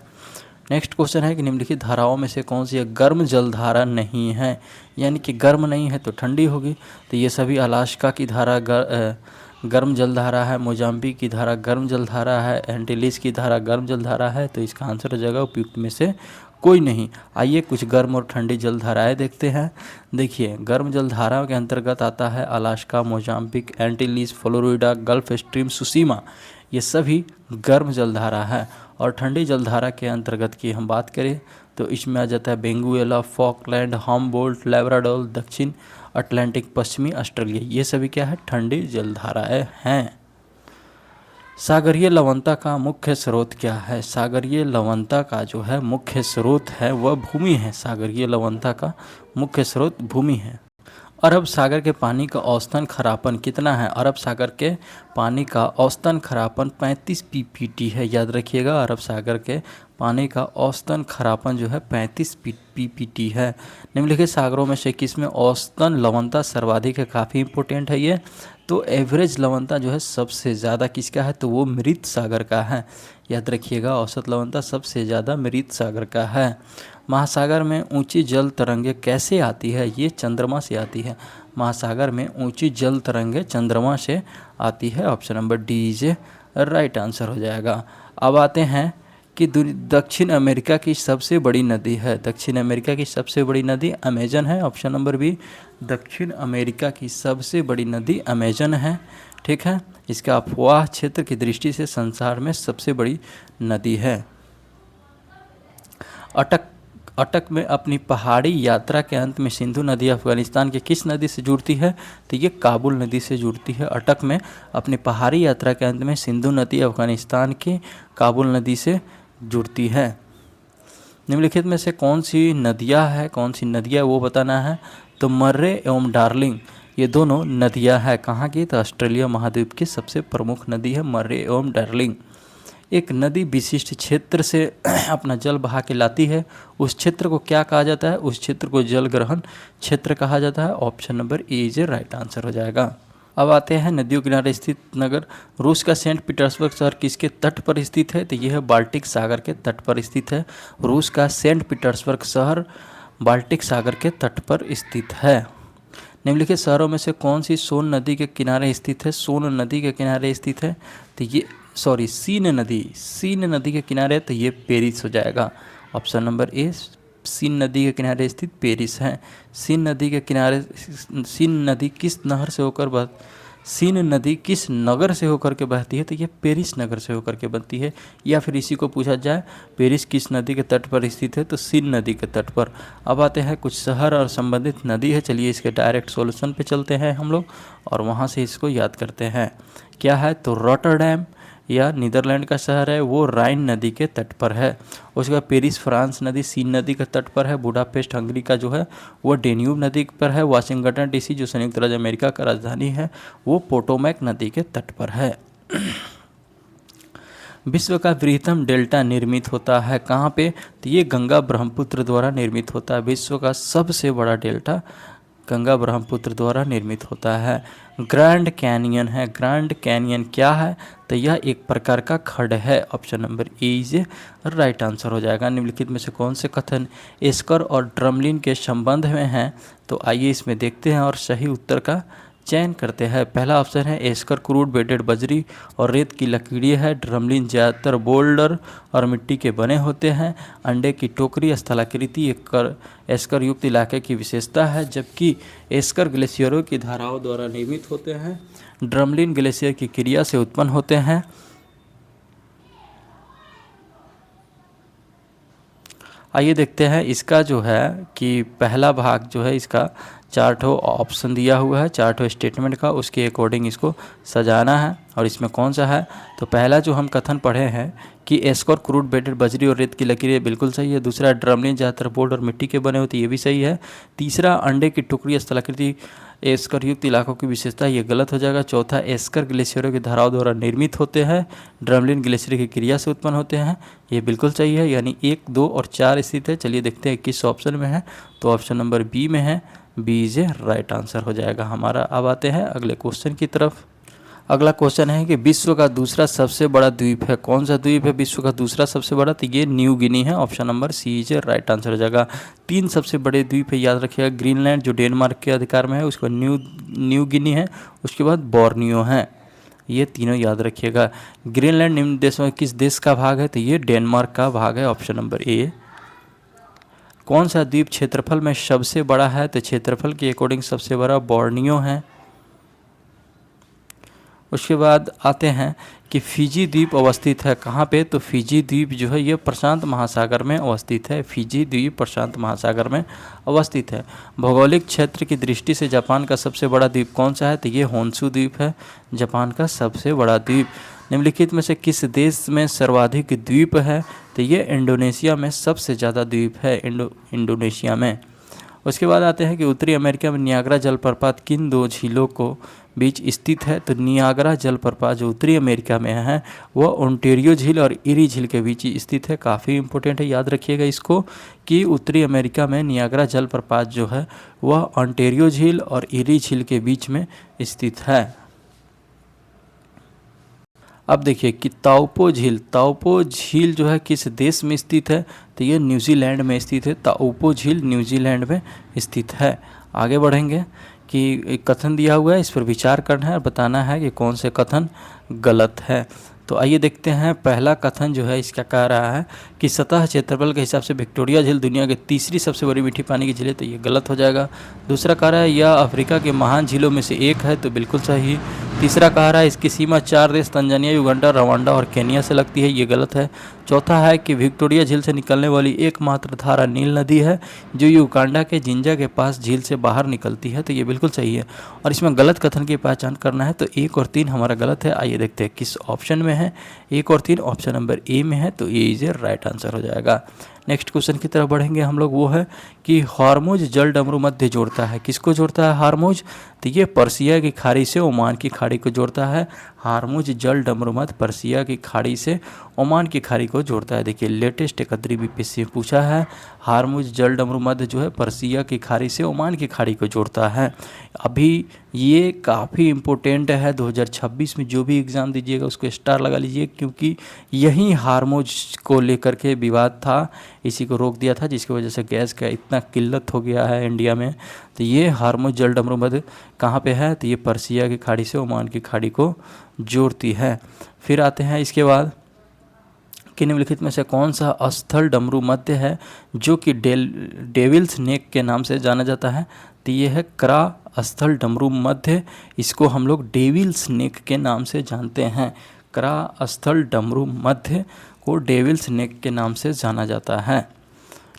नेक्स्ट क्वेश्चन है कि निम्नलिखित धाराओं में से कौन सी गर्म जलधारा नहीं है, यानी कि गर्म नहीं है तो ठंडी होगी। तो ये सभी अलास्का की धारा गर्म जलधारा है, मोजाम्बिक की धारा गर्म जलधारा है, एंटीलीज की धारा गर्म जलधारा है। तो इसका आंसर हो जाएगा उपयुक्त में से कोई नहीं। आइए कुछ गर्म और ठंडी जलधाराएं देखते हैं। देखिए, गर्म जलधारा के अंतर्गत आता है Alaska, Mozambique, Antilles, Florida, Gulf Stream, Tsushima, ये सभी गर्म जलधारा है। और ठंडी जलधारा के अंतर्गत की हम बात करें तो इसमें आ जाता है बेंगुएला, फॉकलैंड, हम्बोल्ट, लैब्राडोर, दक्षिण अटलांटिक, पश्चिमी ऑस्ट्रेलिया, ये सभी क्या है, ठंडी जलधाराएं हैं। सागरीय लवणता का मुख्य स्रोत क्या है? सागरीय लवणता का जो है मुख्य स्रोत है वह भूमि है। सागरीय लवणता का मुख्य स्रोत भूमि है। अरब सागर के पानी का औसतन खरापन कितना है? अरब सागर के पानी का औसतन खरापन 35 पीपीटी है। याद रखिएगा, अरब सागर के पानी का औसतन खरापन जो है 35 पीपीटी है। निम्नलिखित सागरों में से किसमें औसतन लवणता सर्वाधिक है? काफ़ी इंपॉर्टेंट है ये। तो एवरेज लवणता जो है सबसे ज़्यादा किसका है? तो वो मृत सागर का है। याद रखिएगा, औसत लवणता सबसे ज़्यादा मृत सागर का है। महासागर में ऊंची जल तरंगें कैसे आती है? ये चंद्रमा से आती है। महासागर में ऊंची जल तरंगें चंद्रमा से आती है। Option number D is right answer हो जाएगा। अब आते हैं कि दक्षिण अमेरिका की सबसे बड़ी नदी है। दक्षिण अमेरिका की सबसे बड़ी नदी अमेजन है। ऑप्शन नंबर बी, दक्षिण अमेरिका की सबसे बड़ी नदी अमेजन है। ठीक है, इसका अफवाह क्षेत्र की दृष्टि से संसार में सबसे बड़ी नदी है। अटक में अपनी पहाड़ी यात्रा के अंत में सिंधु नदी अफगानिस्तान के किस नदी से जुड़ती है? तो ये काबुल नदी से जुड़ती है। अटक में अपनी पहाड़ी यात्रा के अंत में सिंधु नदी अफगानिस्तान की काबुल नदी से जुड़ती है। निम्नलिखित में से कौन सी नदियाँ वो बताना है। तो मर्रे एवं डार्लिंग, ये दोनों नदियाँ हैं कहाँ की? तो ऑस्ट्रेलिया महाद्वीप की सबसे प्रमुख नदी है मर्रे एवं डार्लिंग। एक नदी विशिष्ट क्षेत्र से अपना जल बहा के लाती है, उस क्षेत्र को क्या कहा जाता है? उस क्षेत्र को जल ग्रहण क्षेत्र कहा जाता है। Option number A is right answer हो जाएगा। अब आते हैं नदियों किनारे स्थित नगर। रूस का सेंट पीटर्सबर्ग शहर किसके तट पर स्थित है? तो यह बाल्टिक सागर के तट पर स्थित है। रूस का सेंट पीटर्सबर्ग शहर बाल्टिक सागर के तट पर स्थित है। निम्नलिखित शहरों में से कौन सी सोन नदी के किनारे स्थित है? सोन नदी के किनारे स्थित है तो ये सीन नदी के किनारे, तो ये पेरिस हो जाएगा। ऑप्शन नंबर ए, सीन नदी के किनारे स्थित पेरिस है। सीन नदी किस नहर से होकर सीन नदी किस नगर से होकर के बहती है? तो ये पेरिस नगर से होकर के बनती है। या फिर इसी को पूछा जाए, पेरिस किस नदी के तट पर स्थित है? तो सीन नदी के तट पर। अब आते हैं कुछ शहर और संबंधित नदी है। चलिए इसके डायरेक्ट सॉल्यूशन पे चलते हैं हम लोग और वहाँ से इसको याद करते हैं। क्या है? तो रॉटरडैम या नीदरलैंड का शहर है, वो राइन नदी के तट पर है। उसके बाद पेरिस फ्रांस नदी सीन नदी के तट पर है। बुडापेस्ट हंगरी का जो है वो डेन्यूब नदी पर है। वाशिंगटन डीसी जो संयुक्त राज्य अमेरिका का राजधानी है वो पोटोमैक नदी के तट पर है। विश्व का वृहत्तम डेल्टा निर्मित होता है कहाँ पे? तो ये गंगा ब्रह्मपुत्र द्वारा निर्मित होता है। विश्व का सबसे बड़ा डेल्टा गंगा ब्रह्मपुत्र द्वारा निर्मित होता है। ग्रैंड कैनियन है। ग्रैंड कैनियन क्या है? तो यह एक प्रकार का खड्ड है। Option number A is right answer हो जाएगा। निम्नलिखित में से कौन से कथन एस्कर और ड्रमलिन के संबंध में हैं? तो आइए इसमें देखते हैं और सही उत्तर का चयन करते हैं। पहला ऑप्शन है एस्कर क्रूड बेडेड बजरी और रेत की लकड़ी है। ड्रमलिन ज़्यादातर बोल्डर और मिट्टी के बने होते हैं। अंडे की टोकरी स्थलाकृति एस्कर युक्त इलाके की विशेषता है, जबकि एस्कर ग्लेशियरों की धाराओं द्वारा निर्मित होते हैं। ड्रमलिन ग्लेशियर की क्रिया से उत्पन्न होते हैं। आइए देखते हैं इसका जो है कि पहला भाग जो है इसका 4 ऑप्शन दिया हुआ है, 4 स्टेटमेंट का, उसके अकॉर्डिंग इसको सजाना है। और इसमें कौन सा है? तो पहला जो हम कथन पढ़े हैं कि एस्कर क्रूड बेडेड बजरी और रेत की लकीरें, बिल्कुल सही है। दूसरा ड्रमलिन ज़्यादातर बोर्ड और मिट्टी के बने होते, ये भी सही है। तीसरा अंडे की टुकड़ी स्थलाकृति एस्कर युक्त इलाकों की विशेषता, ये गलत हो जाएगा। चौथा एस्कर ग्लेशियरों की धाराओं द्वारा निर्मित होते हैं। ड्रमलिन ग्लेशियर की क्रिया से उत्पन्न होते हैं, ये बिल्कुल सही है। यानी 1, 2 और 4 स्थित है। चलिए देखते हैं किस ऑप्शन में है। तो ऑप्शन नंबर बी में है। बी इज राइट आंसर हो जाएगा हमारा। अब आते हैं अगले क्वेश्चन की तरफ। अगला क्वेश्चन है कि विश्व का दूसरा सबसे बड़ा द्वीप है, कौन सा द्वीप है विश्व का दूसरा सबसे बड़ा? तो ये न्यू गिनी है। Option number C is right answer हो जाएगा। 3 सबसे बड़े द्वीप है, याद रखिएगा। ग्रीनलैंड जो डेनमार्क के अधिकार में है, उसका न्यू गिनी है, उसके बाद बोर्नियो है। ये तीनों याद रखिएगा। ग्रीनलैंड निम्न देशों में किस देश का भाग है? तो ये डेनमार्क का भाग है। Option number A. कौन सा द्वीप क्षेत्रफल में सबसे बड़ा है? तो क्षेत्रफल के अकॉर्डिंग सबसे बड़ा बोर्नियो है। उसके बाद आते हैं कि फिजी द्वीप अवस्थित है कहाँ पे? तो फिजी द्वीप जो है ये प्रशांत महासागर में अवस्थित है। फिजी द्वीप प्रशांत महासागर में अवस्थित है। भौगोलिक क्षेत्र की दृष्टि से जापान का सबसे बड़ा द्वीप कौन सा है? तो ये होन्शु द्वीप है, जापान का सबसे बड़ा द्वीप। निम्नलिखित में से किस देश में सर्वाधिक द्वीप है? तो ये इंडोनेशिया में सबसे ज़्यादा द्वीप है, इंडोनेशिया में। उसके बाद आते हैं कि उत्तरी अमेरिका में नियाग्रा जलप्रपात किन 2 झीलों को बीच स्थित है? तो नियाग्रा जलप्रपात जो उत्तरी अमेरिका में है वह ओंटेरियो झील और इरी झील के बीच स्थित है। काफ़ी इंपॉर्टेंट है, याद रखिएगा इसको कि उत्तरी अमेरिका में नियाग्रा जलप्रपात जो है वह ओंटेरियो झील और इरी झील के बीच में स्थित है। अब देखिए कि ताओपो झील जो है किस देश में स्थित है? तो ये न्यूजीलैंड में स्थित है। ताओपो झील न्यूजीलैंड में स्थित है। आगे बढ़ेंगे कि एक कथन दिया हुआ है, इस पर विचार करना है और बताना है कि कौन से कथन गलत है। तो आइए देखते हैं। पहला कथन जो है इसका कह रहा है कि सतह क्षेत्रफल के हिसाब से विक्टोरिया झील दुनिया की तीसरी सबसे बड़ी मीठी पानी की झील है, तो ये गलत हो जाएगा। दूसरा कह रहा है यह अफ्रीका के महान झीलों में से एक है, तो बिल्कुल सही। तीसरा कह रहा है इसकी सीमा 4 देश तंजानिया, युगांडा, रवांडा और केनिया से लगती है, ये गलत है। चौथा है कि विक्टोरिया झील से निकलने वाली एकमात्र धारा नील नदी है जो युगांडा के जिंजा के पास झील से बाहर निकलती है, तो ये बिल्कुल सही है। और इसमें गलत कथन की पहचान करना है, तो 1 और 3 हमारा गलत है। आइए देखते हैं किस ऑप्शन में है। 1 और 3 ऑप्शन नंबर ए में है, तो ये इज राइट आंसर हो जाएगा। नेक्स्ट क्वेश्चन की तरफ बढ़ेंगे हम लोग। वो है कि हार्मुज जल डमरू मध्य जोड़ता है, किसको जोड़ता है हार्मुज? तो ये पर्सिया की खाड़ी से ओमान की खाड़ी को जोड़ता है। हार्मुज जल डमरू मध्य पर्सिया की खाड़ी से ओमान की खाड़ी को जोड़ता है। देखिए लेटेस्ट 31 बीपीएससी में पूछा है, हार्मुज जल डमरू मध्य जो है पर्सिया की खाड़ी से ओमान की खाड़ी को जोड़ता है। अभी ये काफ़ी इम्पोर्टेंट है, 2026 में जो भी एग्ज़ाम दीजिएगा उसको स्टार लगा लीजिए, क्योंकि यही हार्मुज को लेकर के विवाद था, इसी को रोक दिया था, जिसकी वजह से गैस का इतना किल्लत हो गया है इंडिया में। तो ये हार्मुज जल डमरू मध्य कहाँ पे है? तो ये पर्सिया की खाड़ी से ओमान की खाड़ी को जोड़ती है। फिर आते हैं इसके बाद कि निम्नलिखित में से कौन सा स्थल डमरू मध्य है जो कि डेविल्स नेक के नाम से जाना जाता है? तो ये है क्रा स्थल डमरू मध्य, इसको हम लोग डेविल्स नेक के नाम से जानते हैं। क्रा स्थल डमरू मध्य को डेविल्स नेक के नाम से जाना जाता है।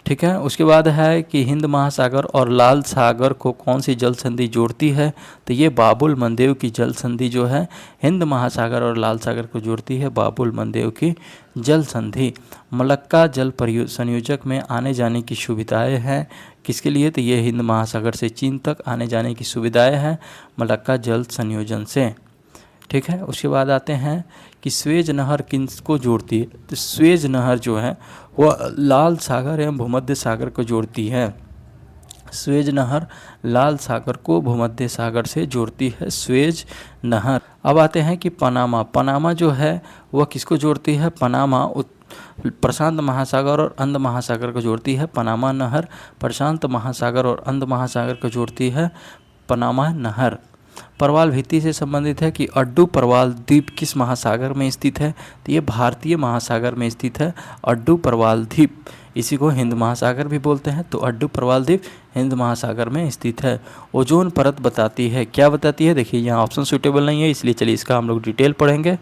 ठीक है। उसके बाद है कि हिंद महासागर और लाल सागर को कौन सी जल संधि जोड़ती है? तो ये बाबुल मंदेव की जल संधि जो है हिंद महासागर और लाल सागर को जोड़ती है, बाबुल मंदेव की जल संधि। मलक्का जल संयोजक में आने जाने की सुविधाएं हैं, किसके लिए? तो ये हिंद महासागर से चीन तक आने जाने की सुविधाएं हैं मलक्का जल संयोजन से। ठीक है। उसके बाद आते हैं कि स्वेज नहर किसको जोड़ती है? तो स्वेज नहर जो है वह लाल सागर एवं भूमध्य सागर को जोड़ती है। स्वेज नहर लाल सागर को भूमध्य सागर से जोड़ती है, स्वेज नहर। अब आते हैं कि पनामा जो है वह किसको जोड़ती है? पनामा प्रशांत महासागर और अंध महासागर को जोड़ती है। पनामा नहर प्रशांत महासागर और अंध महासागर को जोड़ती है, पनामा नहर। परवाल भित्ति से संबंधित है कि अड्डू परवाल द्वीप किस महासागर में स्थित है? तो ये भारतीय महासागर में स्थित है अड्डू परवाल द्वीप, इसी को हिंद महासागर भी बोलते हैं। तो अड्डू परवाल द्वीप हिंद महासागर में स्थित है। ओजोन परत बताती है, क्या बताती है? देखिए यहाँ ऑप्शन सूटेबल नहीं है, इसलिए चलिए इसका हम लोग डिटेल पढ़ेंगे।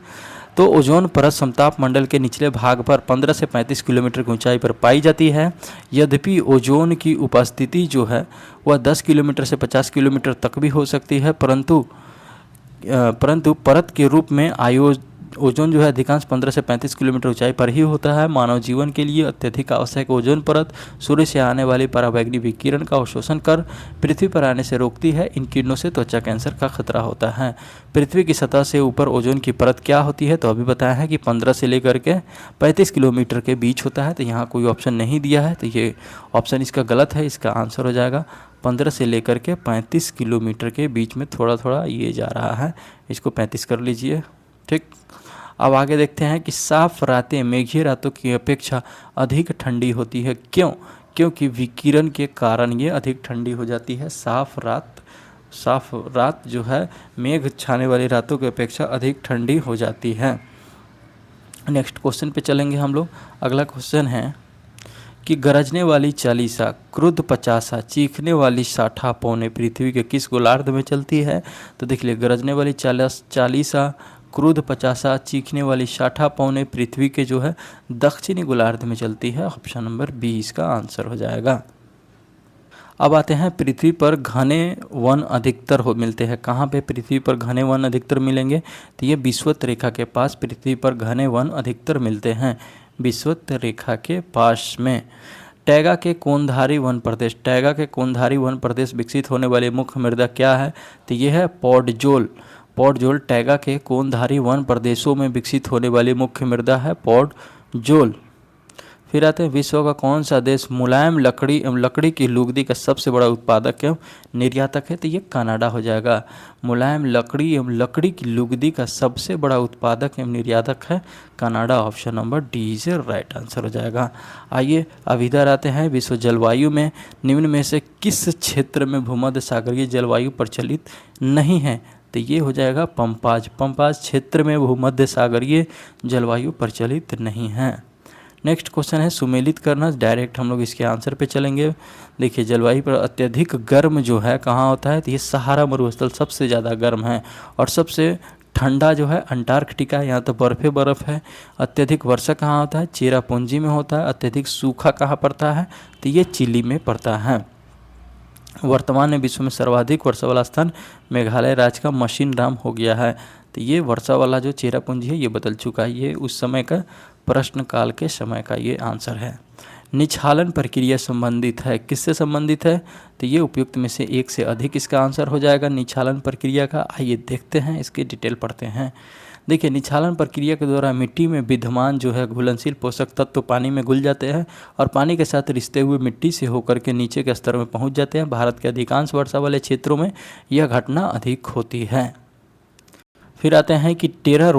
तो ओजोन परत समताप मंडल के निचले भाग पर 15 से 35 किलोमीटर की ऊंचाई पर पाई जाती है। यद्यपि ओजोन की उपस्थिति जो है वह 10 किलोमीटर से 50 किलोमीटर तक भी हो सकती है, परंतु परत के रूप में ओजोन जो है अधिकांश 15 से 35 किलोमीटर ऊंचाई पर ही होता है। मानव जीवन के लिए अत्यधिक आवश्यक ओजोन परत सूर्य से आने वाली पराबैंगनी विकिरण का अवशोषण कर पृथ्वी पर आने से रोकती है। इन किरणों से त्वचा कैंसर का खतरा होता है। पृथ्वी की सतह से ऊपर ओजोन की परत क्या होती है, तो अभी बताया है कि 15 से लेकर के 35 किलोमीटर के बीच होता है। तो यहाँ कोई ऑप्शन नहीं दिया है, तो ये ऑप्शन इसका गलत है। इसका आंसर हो जाएगा 15 से लेकर के 35 किलोमीटर के बीच में थोड़ा थोड़ा ये जा रहा है, इसको 35 कर लीजिए। ठीक, अब आगे देखते हैं कि साफ रातें मेघीय रातों की अपेक्षा अधिक ठंडी होती है। क्यों? क्योंकि विकिरण के कारण ये अधिक ठंडी हो जाती है। साफ रात जो है मेघ छाने वाली रातों की अपेक्षा अधिक ठंडी हो जाती है। नेक्स्ट क्वेश्चन पे चलेंगे हम लोग। अगला क्वेश्चन है कि गरजने वाली चालीसा, क्रुद्ध पचासा, चीखने वाली साठा पौने पृथ्वी के किस गोलार्ध में चलती है? तो देख लिया, गरजने वाली चालीसा, क्रुद्ध पचासा, चीखने वाली साठा पौने पृथ्वी के जो है दक्षिणी गोलार्ध में चलती है। ऑप्शन नंबर बी इसका आंसर हो जाएगा। अब आते हैं पृथ्वी पर घने वन अधिकतर मिलते हैं। कहाँ पे पृथ्वी पर घने वन अधिकतर मिलेंगे? तो ये विषुवत रेखा के पास पृथ्वी पर घने वन अधिकतर मिलते हैं, विषुवत रेखा के पास में। टैगा के कोनधारी वन प्रदेश, टैगा के कोनधारी वन प्रदेश विकसित होने वाली मुख्य मृदा क्या है? तो ये है पॉडजोल। पॉडजोल टैगा के कोनधारी वन प्रदेशों में विकसित होने वाली मुख्य मृदा है पॉडजोल। फिर आते हैं, विश्व का कौन सा देश मुलायम लकड़ी एवं लकड़ी की लुगदी का सबसे बड़ा उत्पादक एवं निर्यातक है? तो ये कनाडा हो जाएगा। मुलायम लकड़ी एवं लकड़ी की लुगदी का सबसे बड़ा उत्पादक एवं निर्यातक है कनाडा। ऑप्शन नंबर डी से राइट आंसर हो जाएगा। आइए अब इधर आते हैं, विश्व जलवायु में निम्न में से किस क्षेत्र में भूमध्य सागरीय जलवायु प्रचलित नहीं है? तो ये हो जाएगा पंपाज। पंपाज क्षेत्र में भूमध्य सागरीय जलवायु प्रचलित नहीं है। नेक्स्ट क्वेश्चन है सुमेलित करना। डायरेक्ट हम लोग इसके आंसर पे चलेंगे। देखिए, जलवायु पर अत्यधिक गर्म जो है कहाँ होता है? तो ये सहारा मरुस्थल सबसे ज़्यादा गर्म है। और सबसे ठंडा जो है अंटार्कटिका, यहाँ तो बर्फ़ बर्फ़ है। अत्यधिक वर्षा कहाँ होता है? चेरापूंजी में होता है। अत्यधिक सूखा कहाँ पड़ता है? तो ये चिली में पड़ता है। वर्तमान में विश्व में सर्वाधिक वर्षा वाला स्थान मेघालय राज्य का मशीनराम हो गया है। तो ये वर्षा वाला जो चेरापूंजी है ये बदल चुका है। ये उस समय का प्रश्न काल के समय का ये आंसर है। निछालन प्रक्रिया संबंधित है, किससे संबंधित है? तो ये उपयुक्त में से एक से अधिक इसका आंसर हो जाएगा निछालन प्रक्रिया का। आइए देखते हैं, इसकी डिटेल पढ़ते हैं। देखिए, निछालन प्रक्रिया के द्वारा मिट्टी में विद्यमान जो है घुलनशील पोषक तत्व पानी में घुल जाते हैं और पानी के साथ रिश्ते हुए मिट्टी से होकर के नीचे के स्तर में पहुंच जाते हैं। भारत के अधिकांश वर्षा वाले क्षेत्रों में यह घटना अधिक होती है। फिर आते हैं कि टेरा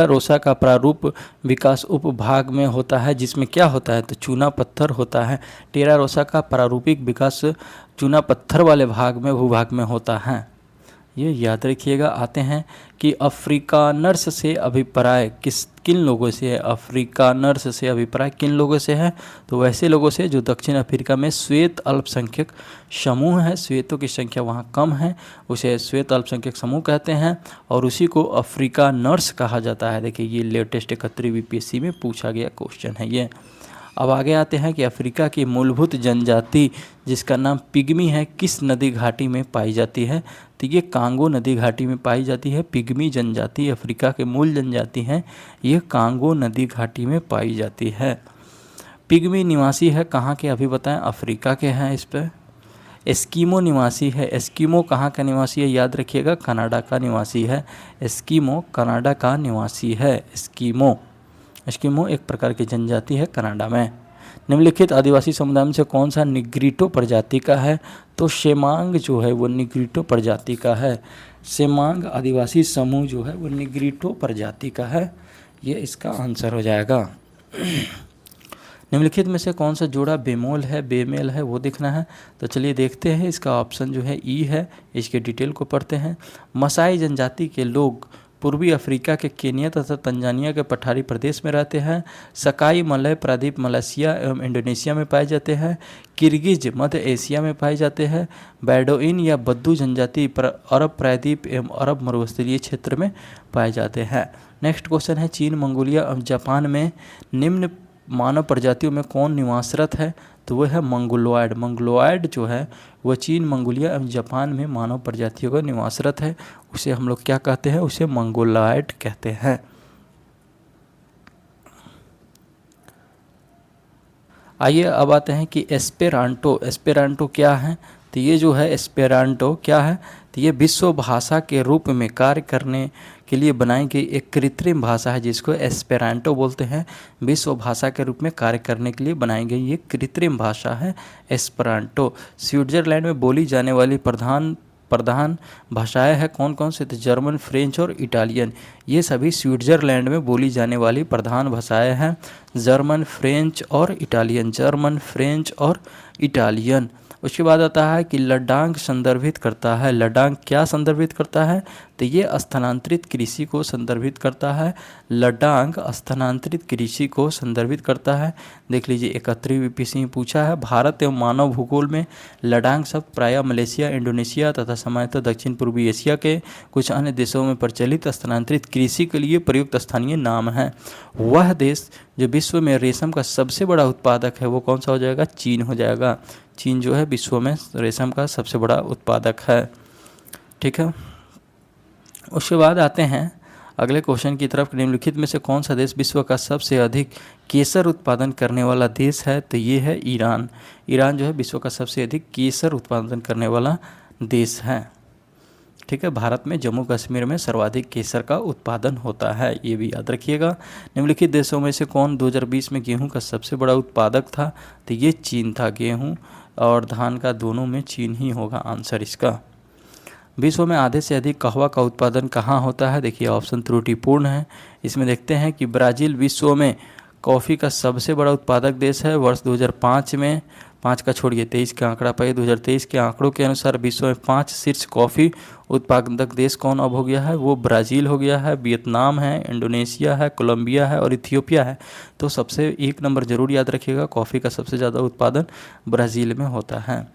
रोसा का प्रारूप विकास उपभाग में होता है, जिसमें क्या होता है? तो चूना पत्थर होता है। टेरा रोसा का प्रारूपिक विकास चूना पत्थर वाले भूभाग में होता है, ये याद रखिएगा। आते हैं कि अफ्रीकानर्स से अभिप्राय किन लोगों से है? अफ्रीकानर्स से अभिप्राय किन लोगों से है? तो वैसे लोगों से जो दक्षिण अफ्रीका में श्वेत अल्पसंख्यक समूह है, श्वेतों की संख्या वहाँ कम है, उसे श्वेत अल्पसंख्यक समूह कहते हैं और उसी को अफ्रीकानर्स कहा जाता है। देखिए, ये लेटेस्ट 31वीं बीपीएससी में पूछा गया क्वेश्चन है ये। अब आगे आते हैं कि अफ्रीका की मूलभूत जनजाति जिसका नाम पिग्मी है किस नदी घाटी में पाई जाती है? तो ये कांगो नदी घाटी में पाई जाती है। पिग्मी जनजाति अफ्रीका के मूल जनजाति हैं, ये कांगो नदी घाटी में पाई जाती है। पिग्मी निवासी है कहाँ के? अभी बताएं, अफ्रीका के हैं। इस पर एस्कीमो निवासी है। एस्कीमो कहाँ का निवासी है? याद रखिएगा, कनाडा का निवासी है। एस्कीमो कनाडा का निवासी है। एस्कीमो एक प्रकार की जनजाति है कनाडा में। निम्नलिखित आदिवासी समुदाय में से कौन सा निग्रिटो प्रजाति का है? तो सेमांग जो है वो निग्रिटो प्रजाति का है। सेमांग आदिवासी समूह जो है वो निग्रिटो प्रजाति का है, ये इसका आंसर हो जाएगा। निम्नलिखित में से कौन सा जोड़ा बेमेल है वो देखना है। तो चलिए देखते हैं, इसका ऑप्शन जो है ई है। इसके डिटेल को पढ़ते हैं। मसाई जनजाति के लोग पूर्वी अफ्रीका के केनिया तथा तंजानिया के पठारी प्रदेश में रहते हैं। सकाई मलय प्रायद्वीप मलेशिया एवं इंडोनेशिया में पाए जाते हैं। किर्गिज मध्य एशिया में पाए जाते हैं। बैडोइन या बद्दू जनजाति अरब प्रायद्वीप एवं अरब मरुस्थलीय क्षेत्र में पाए जाते हैं। नेक्स्ट क्वेश्चन है, चीन, मंगोलिया एवं जापान में निम्न मानव प्रजातियों में कौन निवासरत है? तो वह है मंगोलॉयड। मंगोलॉयड जो है वह चीन, मंगोलिया एवं जापान में मानव प्रजातियों का निवासरत है। उसे हम लोग क्या कहते हैं? उसे मंगोलॉयड कहते हैं। आइए अब आते हैं कि एस्पेरांटो, एस्पेरांटो क्या है। तो ये जो है एस्पेरांटो क्या है, तो ये विश्व भाषा के रूप में कार्य करने के लिए बनाई गई एक कृत्रिम भाषा है जिसको एस्पेरांटो बोलते हैं। विश्व भाषा के रूप में कार्य करने के लिए बनाई गई ये कृत्रिम भाषा है एस्पेरांटो। स्विट्जरलैंड में बोली जाने वाली प्रधान भाषाएं हैं कौन कौन से, तो जर्मन, फ्रेंच और इटालियन। ये सभी स्विट्जरलैंड में बोली जाने वाली प्रधान भाषाएं हैं, जर्मन, फ्रेंच और इटालियन, जर्मन, फ्रेंच और इटालियन। उसके बाद आता है कि लडांग संदर्भित करता है। लडांग क्या संदर्भित करता है, तो ये स्थानांतरित कृषि को संदर्भित करता है। लडांग स्थानांतरित कृषि को संदर्भित करता है। देख लीजिए 71वीं बीपीएससी में पूछा है, भारत एवं मानव भूगोल में लडांग शब्द प्रायः मलेशिया, इंडोनेशिया तथा सामान्यतः दक्षिण पूर्वी एशिया के कुछ अन्य देशों में प्रचलित स्थानांतरित कृषि के लिए प्रयुक्त स्थानीय नाम है। वह देश जो विश्व में रेशम का सबसे बड़ा उत्पादक है वो कौन सा हो जाएगा, चीन हो जाएगा। चीन जो है विश्व में रेशम का सबसे बड़ा उत्पादक है। ठीक है, उसके बाद आते हैं अगले क्वेश्चन की तरफ। निम्नलिखित में से कौन सा देश विश्व का सबसे अधिक केसर उत्पादन करने वाला देश है, तो ये है ईरान। ईरान जो है विश्व का सबसे अधिक केसर उत्पादन करने वाला देश है। ठीक है, भारत में जम्मू कश्मीर में सर्वाधिक केसर का उत्पादन होता है, ये भी याद रखिएगा। निम्नलिखित देशों में से कौन 2020 में गेहूं का सबसे बड़ा उत्पादक था, तो ये चीन था। गेहूं और धान का दोनों में चीन ही होगा आंसर इसका। विश्व में आधे से अधिक कहवा का उत्पादन कहाँ होता है, देखिए ऑप्शन त्रुटिपूर्ण है। इसमें देखते हैं कि ब्राज़ील विश्व में कॉफ़ी का सबसे बड़ा उत्पादक देश है। वर्ष 2005 में, 5 का छोड़िए 23 का आंकड़ा पाइए, 2023 के आंकड़ों के अनुसार विश्व में 5 शीर्ष कॉफ़ी उत्पादक देश कौन अब हो गया है, वो ब्राज़ील हो गया है, वियतनाम है, इंडोनेशिया है, कोलंबिया है और इथियोपिया है। तो सबसे 1 नंबर जरूर याद रखिएगा, कॉफ़ी का सबसे ज़्यादा उत्पादन ब्राज़ील में होता है।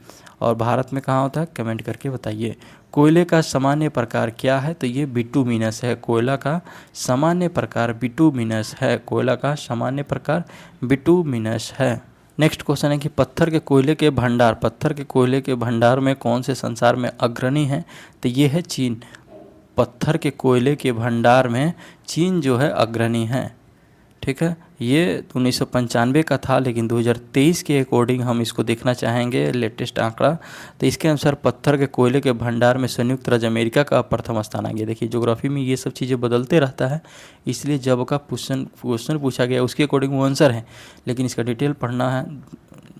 और भारत में कहाँ होता है, कमेंट करके बताइए। कोयले का सामान्य प्रकार क्या है, तो ये बिटुमिनस है। कोयला का सामान्य प्रकार बिटुमिनस है। कोयला का सामान्य प्रकार बिटुमिनस है। नेक्स्ट क्वेश्चन है कि पत्थर के कोयले के भंडार, पत्थर के कोयले के भंडार में कौन से संसार में अग्रणी है, तो ये है चीन। पत्थर के कोयले के भंडार में चीन जो है अग्रणी है। ठीक है, ये 1995 का था, लेकिन 2023 के अकॉर्डिंग हम इसको देखना चाहेंगे लेटेस्ट आंकड़ा। तो इसके अनुसार पत्थर के कोयले के भंडार में संयुक्त राज्य अमेरिका का प्रथम स्थान आ गया। देखिए ज्योग्राफी में ये सब चीज़ें बदलते रहता है, इसलिए जब का क्वेश्चन पूछा गया उसके अकॉर्डिंग वो आंसर है, लेकिन इसका डिटेल पढ़ना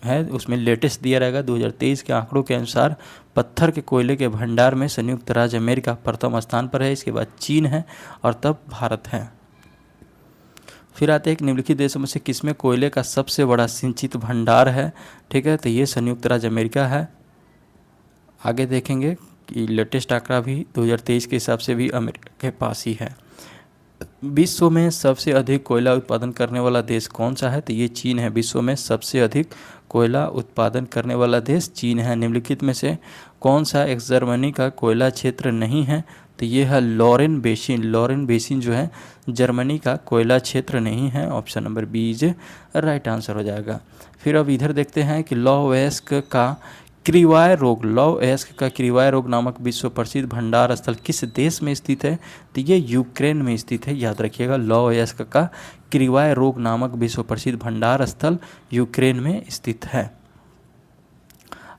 है उसमें लेटेस्ट दिया रहेगा। 2023 के आंकड़ों के अनुसार पत्थर के कोयले के भंडार में संयुक्त राज्य अमेरिका प्रथम स्थान पर है, इसके बाद चीन है और तब भारत है। फिर आते हैं कि निम्नलिखित देशों में से किसमें कोयले का सबसे बड़ा सिंचित भंडार है। ठीक है, तो ये संयुक्त राज्य अमेरिका है। आगे देखेंगे कि लेटेस्ट आंकड़ा भी 2023 के हिसाब से भी अमेरिका के पास ही है। विश्व में सबसे अधिक कोयला उत्पादन करने वाला देश कौन सा है, तो ये चीन है। विश्व में सबसे अधिक कोयला उत्पादन करने वाला देश चीन है। निम्नलिखित में से कौन सा एक जर्मनी का कोयला क्षेत्र नहीं है, तो ये है लॉरेन बेसिन। लॉरेन बेसिन जो है जर्मनी का कोयला क्षेत्र नहीं है। Option number B is right answer हो जाएगा। फिर अब इधर देखते हैं कि लॉवेस्क का क्रीवाय रोग, लॉवेस्क का क्रीवाय रोग नामक विश्व प्रसिद्ध भंडार स्थल किस देश में स्थित है, तो ये यूक्रेन में स्थित है। याद रखिएगा, लॉवेस्क का क्रीवाय रोग नामक विश्व प्रसिद्ध भंडार स्थल यूक्रेन में स्थित है।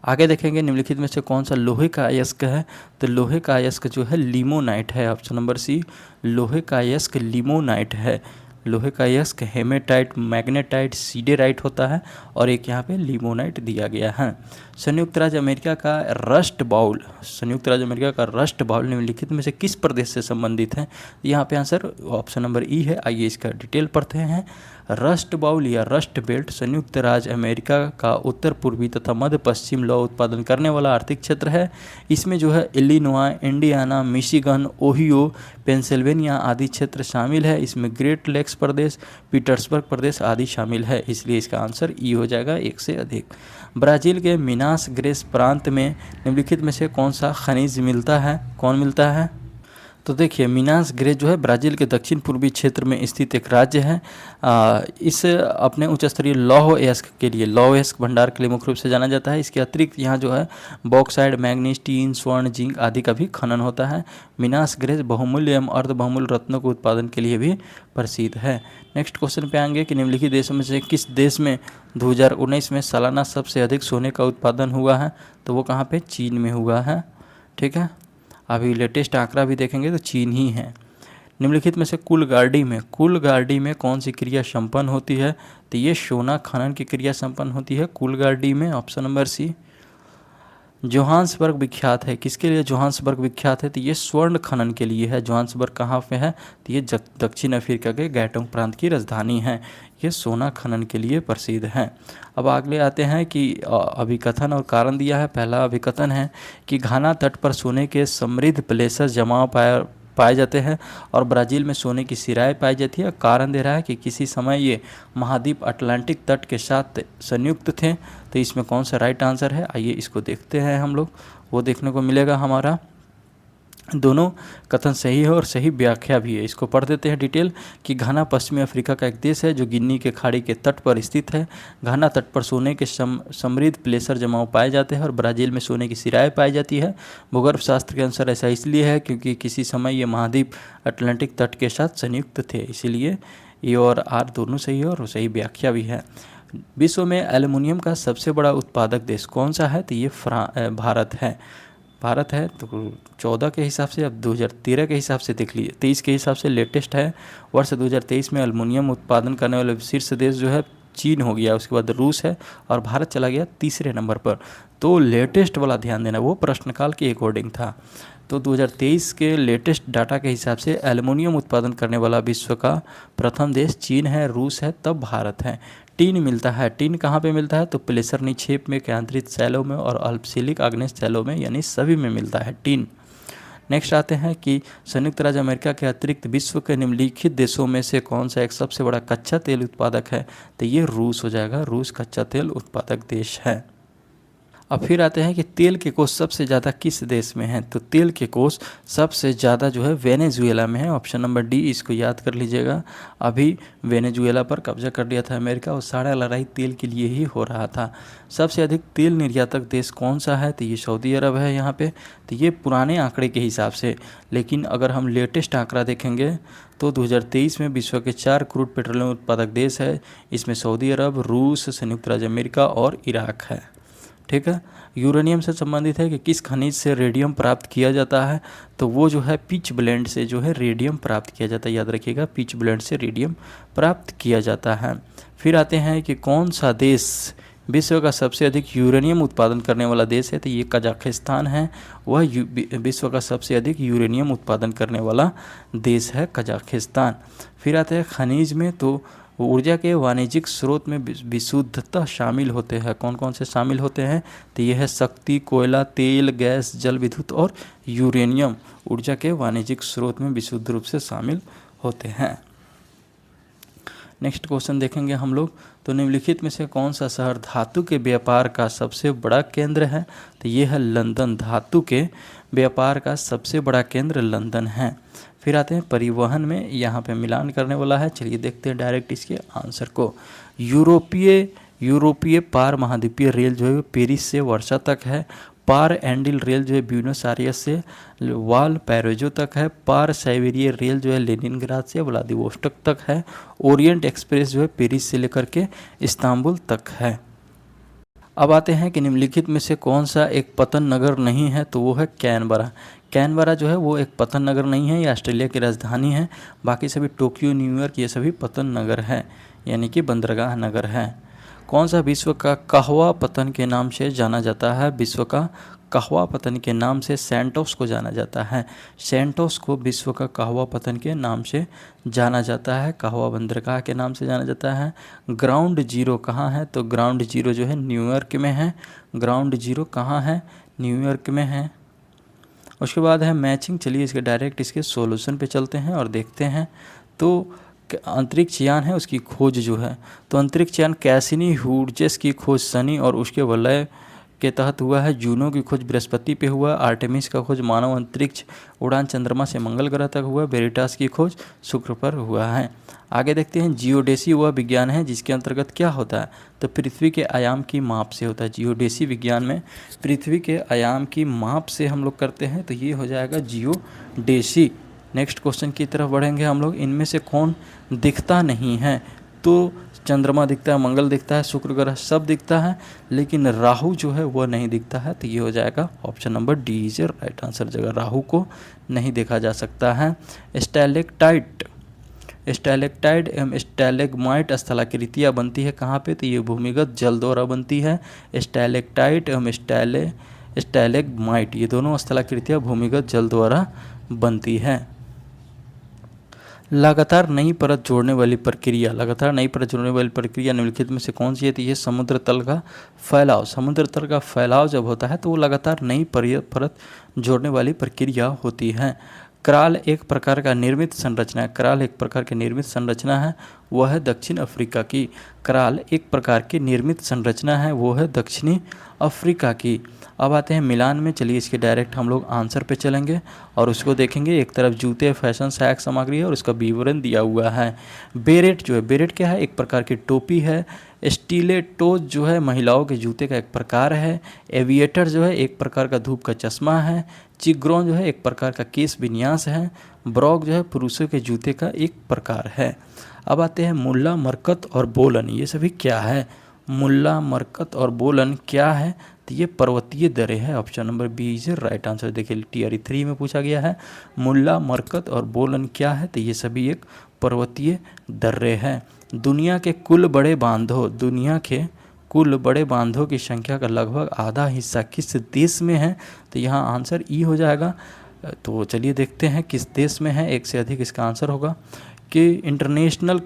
आगे देखेंगे निम्नलिखित में से कौन सा लोहे का अयस्क है, तो लोहे का अयस्क जो है लिमोनाइट है। ऑप्शन नंबर सी, लोहे का अयस्क लिमोनाइट है। लोहे का अयस्क हेमेटाइट, मैग्नेटाइट, सीडेराइट होता है और एक यहाँ पे लिमोनाइट दिया गया है। संयुक्त राज्य अमेरिका का रस्ट बाउल, संयुक्त राज्य अमेरिका का रस्ट बाउल निम्नलिखित में से किस प्रदेश से संबंधित है, यहाँ पे आंसर ऑप्शन नंबर ई है। आइए इसका डिटेल पढ़ते हैं। रस्ट बाउल या रस्ट बेल्ट संयुक्त राज्य अमेरिका का उत्तर पूर्वी तथा मध्य पश्चिम लौह उत्पादन करने वाला आर्थिक क्षेत्र है। इसमें जो है Illinois, Indiana, Michigan, Ohio, Pennsylvania आदि क्षेत्र शामिल है। इसमें ग्रेट लेक्स प्रदेश, पीटर्सबर्ग प्रदेश आदि शामिल है, इसलिए इसका आंसर ई हो जाएगा, 1 से अधिक। ब्राज़ील के मिनास ग्रेस प्रांत में निम्नलिखित में से कौन सा खनिज मिलता है, कौन मिलता है, तो देखिए मिनास ग्रेस जो है ब्राज़ील के दक्षिण पूर्वी क्षेत्र में स्थित एक राज्य है। इस अपने उच्च स्तरीय लौह अयस्क भंडार के लिए मुख्य रूप से जाना जाता है। इसके अतिरिक्त यहाँ जो है बॉक्साइट, मैग्नीज, टीन, स्वर्ण, जिंक आदि का भी खनन होता है। मिनास ग्रेस बहुमूल्य एवं अर्ध बहुमूल्य रत्नों के उत्पादन के लिए भी प्रसिद्ध है। नेक्स्ट क्वेश्चन पे आएंगे कि निम्नलिखित देशों में से किस देश में 2019 में सालाना सबसे अधिक सोने का उत्पादन हुआ है? तो वो कहाँ पे? चीन में हुआ है। ठीक है, अभी लेटेस्ट आंकड़ा भी देखेंगे तो चीन ही है। निम्नलिखित में से कुल गार्डी में कौन सी क्रिया संपन्न होती है? तो ये सोना खनन की क्रिया संपन्न होती है कुल गार्डी में, ऑप्शन नंबर सी। जोहान्सबर्ग विख्यात है, किसके लिए जोहान्सबर्ग विख्यात है? तो ये स्वर्ण खनन के लिए है। जोहान्सबर्ग कहाँ पे है? तो ये दक्षिण अफ्रीका के गैटोंग प्रांत की राजधानी है। ये सोना खनन के लिए प्रसिद्ध है। अब अगले आते हैं कि अभिकथन और कारण दिया है। पहला अभिकथन है कि घाना तट पर सोने के समृद्ध प्लेसर जमाव पाए जाते हैं और ब्राज़ील में सोने की सिराएं पाई जाती है। कारण दे रहा है कि किसी समय ये महाद्वीप अटलांटिक तट के साथ संयुक्त थे। तो इसमें कौन सा राइट आंसर है? आइए इसको देखते हैं हम लोग। वो देखने को मिलेगा हमारा दोनों कथन सही है और सही व्याख्या भी है। इसको पढ़ देते हैं डिटेल कि घाना पश्चिमी अफ्रीका का एक देश है जो गिनी के खाड़ी के तट पर स्थित है। घाना तट पर सोने के समृद्ध प्लेसर जमाव पाए जाते हैं और ब्राज़ील में सोने की सिराएं पाई जाती है। भूगर्भ शास्त्र के अनुसार ऐसा इसलिए है क्योंकि किसी समय ये महाद्वीप अटलांटिक तट के साथ संयुक्त थे, इसीलिए ए और आर दोनों सही है और सही व्याख्या भी है। विश्व में एल्युमिनियम का सबसे बड़ा उत्पादक देश कौन सा है? तो ये भारत है। तो 14 के हिसाब से, अब 2013 के हिसाब से देख लीजिए, 23 के हिसाब से लेटेस्ट है। वर्ष 2023 में एल्युमिनियम उत्पादन करने वाले शीर्ष देश जो है चीन हो गया, उसके बाद रूस है और भारत चला गया तीसरे नंबर पर। तो लेटेस्ट वाला ध्यान देना, वो प्रश्नकाल के अकॉर्डिंग था। तो 2023 के लेटेस्ट डाटा के हिसाब से एल्युमिनियम उत्पादन करने वाला विश्व का प्रथम देश चीन है, रूस है, तब भारत है। टीन मिलता है, टीन कहाँ पे मिलता है? तो प्लेसर निक्षेप में, केंद्रित शैलों में और अल्पशिलिक आग्नेय शैलों में, यानी सभी में मिलता है टीन। नेक्स्ट आते हैं कि संयुक्त राज्य अमेरिका के अतिरिक्त विश्व के निम्नलिखित देशों में से कौन सा एक सबसे बड़ा कच्चा तेल उत्पादक है? तो ये रूस हो जाएगा। रूस कच्चा तेल उत्पादक देश है। अब फिर आते हैं कि तेल के कोष सबसे ज़्यादा किस देश में हैं? तो तेल के कोष सबसे ज़्यादा जो है वेनेजुएला में है, ऑप्शन नंबर डी। इसको याद कर लीजिएगा। अभी वेनेजुएला पर कब्जा कर लिया था अमेरिका और सारा लड़ाई तेल के लिए ही हो रहा था। सबसे अधिक तेल निर्यातक देश कौन सा है? तो ये सऊदी अरब है यहाँ पे। तो ये पुराने आंकड़े के हिसाब से, लेकिन अगर हम लेटेस्ट आंकड़ा देखेंगे तो 2023 में विश्व के 4 क्रूड पेट्रोलियम उत्पादक देश है। इसमें सऊदी अरब, रूस, संयुक्त राज्य अमेरिका और इराक है। ठीक है, यूरेनियम से संबंधित है कि किस खनिज से रेडियम प्राप्त किया जाता है? तो वो जो है पिच ब्लेंड से जो है रेडियम प्राप्त किया जाता है। याद रखिएगा, पिच ब्लेंड से रेडियम प्राप्त किया जाता है। फिर आते हैं कि कौन सा देश विश्व का सबसे अधिक यूरेनियम उत्पादन करने वाला देश है? तो ये कजाकिस्तान है। वह विश्व का सबसे अधिक यूरेनियम उत्पादन करने वाला देश है कजाकिस्तान। फिर आते हैं खनिज में, तो ऊर्जा के वाणिज्यिक स्रोत में विशुद्धता शामिल होते हैं। कौन कौन से शामिल होते हैं? तो यह है शक्ति, कोयला, तेल, गैस, जल विद्युत और यूरेनियम ऊर्जा के वाणिज्यिक स्रोत में विशुद्ध रूप से शामिल होते हैं। नेक्स्ट क्वेश्चन देखेंगे हम लोग। तो निम्नलिखित में से कौन सा शहर धातु के व्यापार का सबसे बड़ा केंद्र है? तो ये है लंदन। धातु के व्यापार का सबसे बड़ा केंद्र लंदन है। फिर आते हैं परिवहन में, यहाँ पे मिलान करने वाला है। चलिए देखते हैं डायरेक्ट इसके आंसर को। यूरोपीय पार महाद्वीपीय रेल जो है पेरिस से वर्सा तक है। पार एंडिल रेल जो है ब्यूनस आयर्स से वाल पैरोजो तक है। पार साइबेरिया रेल जो है लेनिनग्राद से व्लादिवोस्टोक तक है। ओरिएंट एक्सप्रेस जो है पेरिस से लेकर के इस्तांबुल तक है। अब आते हैं कि निम्नलिखित में से कौन सा एक पतन नगर नहीं है? तो वो है कैनबरा। कैनबरा जो है वो एक पतन नगर नहीं है, ये ऑस्ट्रेलिया की राजधानी है। बाकी सभी टोक्यो, न्यूयॉर्क, ये सभी पतन नगर है, यानी कि बंदरगाह नगर है। कौन सा विश्व का कहवा पतन के नाम से जाना जाता है? विश्व का कहवा पतन के नाम से सैंटोस को जाना जाता है। सैंटोस को विश्व का कहवा पतन के नाम से जाना जाता है। कहवा बंदरगाह के नाम से जाना जाता है। ग्राउंड जीरो कहाँ है? तो ग्राउंड जीरो जो है न्यूयॉर्क में है। ग्राउंड जीरो कहाँ है? न्यूयॉर्क में है। उसके बाद है मैचिंग। चलिए इसके डायरेक्ट इसके सॉल्यूशन पे चलते हैं और देखते हैं। तो अंतरिक्ष यान है, उसकी खोज जो है, तो अंतरिक्ष यान कैसिनी हूर्जेस की खोज शनि और उसके वलय के तहत हुआ है। जूनो की खोज बृहस्पति पे हुआ। आर्टेमिस का खोज मानव अंतरिक्ष उड़ान चंद्रमा से मंगल ग्रह तक हुआ। वेरिटास की खोज शुक्र पर हुआ है। आगे देखते हैं, जियोडेसी वह विज्ञान है जिसके अंतर्गत क्या होता है, तो पृथ्वी के आयाम की माप से होता है। जियोडेसी विज्ञान में पृथ्वी के आयाम की माप से हम लोग करते हैं, तो ये हो जाएगा जियोडेसी। नेक्स्ट क्वेश्चन की तरफ बढ़ेंगे हम लोग। इनमें से कौन दिखता नहीं है, तो चंद्रमा दिखता है, मंगल दिखता है, शुक्र ग्रह सब दिखता है, लेकिन राहु जो है वह नहीं दिखता है। तो ये हो जाएगा option number D is right answer. जगह राहु को नहीं देखा जा सकता है। स्टैलेक्टाइट एवं स्टैलेग्माइट स्थलाकृतियाँ बनती है कहाँ पे, तो ये भूमिगत जल द्वारा बनती है। स्टैलेक्टाइट एवं स्टैलेग्माइट ये दोनों स्थलाकृतियाँ भूमिगत जल द्वारा बनती है। लगातार नई परत जोड़ने वाली प्रक्रिया, लगातार नई परत जोड़ने वाली प्रक्रिया निम्नलिखित में से कौन सी है, तो ये समुद्र तल का फैलाव। समुद्र तल का फैलाव जब होता है तो वो लगातार नई परत जोड़ने वाली प्रक्रिया होती है। कराल एक प्रकार का निर्मित संरचना है। कराल एक प्रकार की निर्मित संरचना है, वह है दक्षिण अफ्रीका की। कराल एक प्रकार की निर्मित संरचना है, वो है दक्षिणी अफ्रीका की। अब आते हैं मिलान में। चलिए इसके डायरेक्ट हम लोग आंसर पे चलेंगे और उसको देखेंगे। एक तरफ जूते, फैशन, सहायक सामग्री है और उसका विवरण दिया हुआ है। बेरेट जो है, बेरेट क्या है, एक प्रकार की टोपी है। स्टीलेटोज जो है महिलाओं के जूते का एक प्रकार है। एविएटर जो है एक प्रकार का धूप का चश्मा है। चिग्रोन जो है एक प्रकार का केस विन्यास है। ब्रॉग जो है पुरुषों के जूते का एक प्रकार है। अब आते हैं मुल्ला, मरकत और बोलन, ये सभी क्या है। मुल्ला, मरकत और बोलन क्या है, तो ये पर्वतीय दर्रे है। Option number B is right answer. देखिए टीआरई 3 में पूछा गया है, मुल्ला, मरकत और बोलन क्या है, तो ये सभी एक पर्वतीय दर्रे हैं। दुनिया के कुल बड़े बांधों की संख्या का लगभग आधा हिस्सा किस देश में है, तो यहाँ आंसर ई हो जाएगा। तो चलिए देखते हैं किस देश में है। एक से अधिक इसका आंसर होगा कि international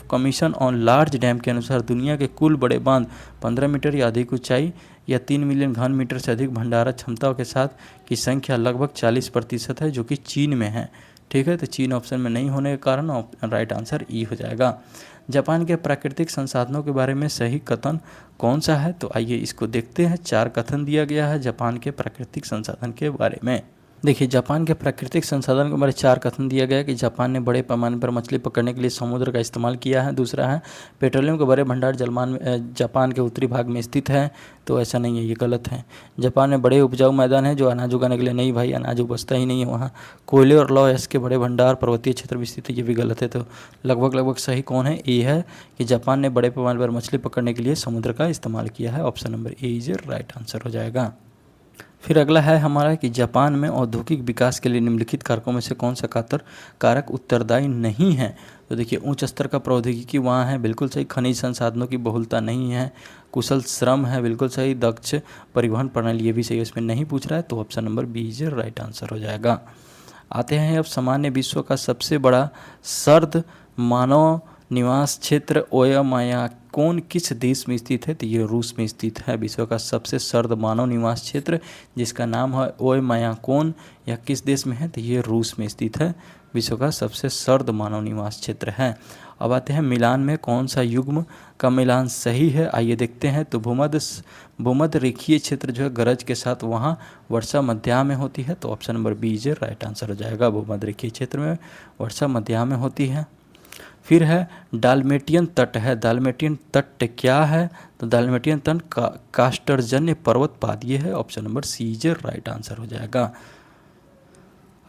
commission on large dam के अनुसार दुनिया के कुल बड़े बांध 15 मीटर या अधिक ऊंचाई या 3 मिलियन घन मीटर से अधिक भंडारण क्षमता के साथ की संख्या लगभग 40% है, जो कि चीन में है। ठीक है, तो चीन ऑप्शन में नहीं होने के कारण राइट आंसर ई हो जाएगा। जापान के प्राकृतिक संसाधनों के बारे में सही कथन कौन सा है, तो आइए इसको देखते हैं। 4 कथन दिया गया है जापान के प्राकृतिक संसाधन के बारे में। देखिए जापान के प्राकृतिक संसाधन के बारे में 4 कथन दिया गया है कि जापान ने बड़े पैमाने पर मछली पकड़ने के लिए समुद्र का इस्तेमाल किया है। दूसरा है पेट्रोलियम के बड़े भंडार जापान के उत्तरी भाग में स्थित है, तो ऐसा नहीं है, ये गलत है। जापान में बड़े उपजाऊ मैदान है जो अनाज उगाने के लिए, नहीं भाई अनाज उपजता ही नहीं है वहाँ। कोयले और लौह अयस्क के बड़े भंडार पर्वतीय क्षेत्र में स्थित है, ये भी गलत है। तो लगभग सही कौन है, ए है कि जापान ने बड़े पैमाने पर मछली पकड़ने के लिए समुद्र का इस्तेमाल किया है। Option number A is right answer हो जाएगा। फिर अगला है हमारा कि जापान में औद्योगिक विकास के लिए निम्नलिखित कारकों में से कौन सा कारक उत्तरदायी नहीं है, तो देखिए उच्च स्तर का प्रौद्योगिकी वहाँ है, बिल्कुल सही। खनिज संसाधनों की बहुलता नहीं है। कुशल श्रम है, बिल्कुल सही। दक्ष परिवहन प्रणाली, ये भी सही, इसमें नहीं पूछ रहा है, तो option number B is right answer हो जाएगा। आते हैं अब सामान्य विश्व का सबसे बड़ा सर्द मानव निवास क्षेत्र ओयामायाकोन किस देश में स्थित है, तो ये रूस में स्थित है। विश्व का सबसे सर्द मानव निवास क्षेत्र जिसका नाम है ओयामायाकोन, यह किस देश में है, तो ये रूस में स्थित है। विश्व का सबसे सर्द मानव निवास क्षेत्र है। अब आते हैं मिलान में कौन सा युग्म का मिलान सही है, आइए देखते हैं। तो भूमध्य रेखीय क्षेत्र जो है गरज के साथ वहाँ वर्षा मध्या में होती है, तो option number B is right answer हो जाएगा। भूमध्य रेखीय क्षेत्र में वर्षा मध्या में होती है। फिर है डालमेटियन तट है। डालमेटियन तट क्या है, तो डालमेटियन तट कास्टरजन्य पर्वत पादीय है। Option number C is right answer हो जाएगा।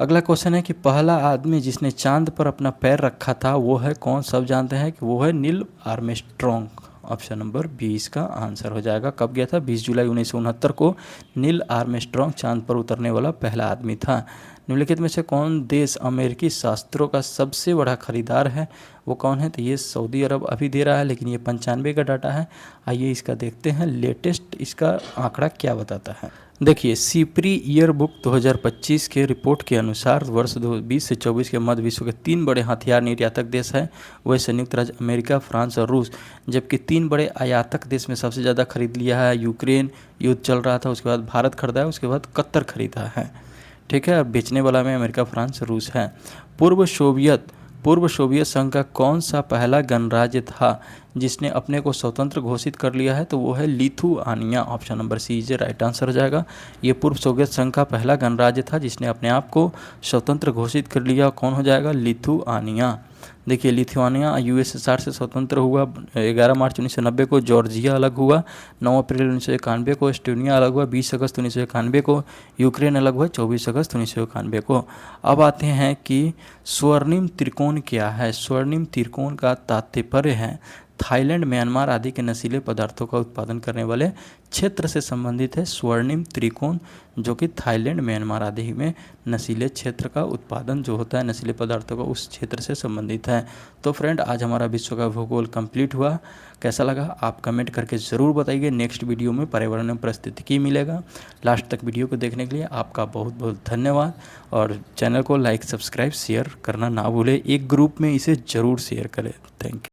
अगला क्वेश्चन है कि पहला आदमी जिसने चांद पर अपना पैर रखा था वो है कौन, सब जानते हैं कि वो है नील आर्मस्ट्रॉन्ग। ऑप्शन नंबर 20 का आंसर हो जाएगा। कब गया था, 20 जुलाई 1969 को नील आर्मस्ट्रॉन्ग चांद पर उतरने वाला पहला आदमी था। निम्नलिखित में से कौन देश अमेरिकी शस्त्रों का सबसे बड़ा खरीदार है, वो कौन है, तो ये सऊदी अरब अभी दे रहा है, लेकिन ये 95 का डाटा है। आइए इसका देखते हैं लेटेस्ट इसका आंकड़ा क्या बताता है। देखिए सीपरी ईयर बुक 2025 के रिपोर्ट के अनुसार वर्ष 2020 से 24 के मध्य विश्व के 3 बड़े हथियार निर्यातक देश हैं, वह संयुक्त राज्य अमेरिका, फ्रांस और रूस। जबकि 3 बड़े आयातक देश में सबसे ज़्यादा खरीद लिया है यूक्रेन, युद्ध चल रहा था, उसके बाद भारत खरीदा है, उसके बाद कतर खरीदा है। ठीक है, और बेचने वाला में अमेरिका, फ्रांस, रूस है। पूर्व सोवियत संघ का कौन सा पहला गणराज्य था जिसने अपने को स्वतंत्र घोषित कर लिया है? तो वो है Lithuania. Option number C is right answer हो जाएगा। ये पूर्व सोवियत संघ का पहला गणराज्य था जिसने अपने आप को स्वतंत्र घोषित कर लिया। कौन हो जाएगा? लिथुआनिया। देखिए, लिथुआनिया यूएसएसआर से स्वतंत्र हुआ 11 मार्च 1990 को। जॉर्जिया अलग हुआ 9 अप्रैल 1991 को। एस्टोनिया अलग हुआ 20 अगस्त 1991 को। यूक्रेन अलग हुआ 24 अगस्त 1991 को। अब आते हैं कि स्वर्णिम त्रिकोण क्या है। स्वर्णिम त्रिकोण का तात्पर्य है थाईलैंड, म्यांमार आदि के नशीले पदार्थों का उत्पादन करने वाले क्षेत्र से संबंधित है स्वर्णिम त्रिकोण, जो कि थाईलैंड, म्यांमार आदि में नशीले क्षेत्र का उत्पादन जो होता है नशीले पदार्थों का, उस क्षेत्र से संबंधित है। तो फ्रेंड, आज हमारा विश्व का भूगोल कंप्लीट हुआ। कैसा लगा आप कमेंट करके ज़रूर बताइए। नेक्स्ट वीडियो में पर्यावरण में पारिस्थितिकी मिलेगा। लास्ट तक वीडियो को देखने के लिए आपका बहुत बहुत धन्यवाद। और चैनल को लाइक, सब्सक्राइब, शेयर करना ना भूलें। एक ग्रुप में इसे ज़रूर शेयर करें। Thank you.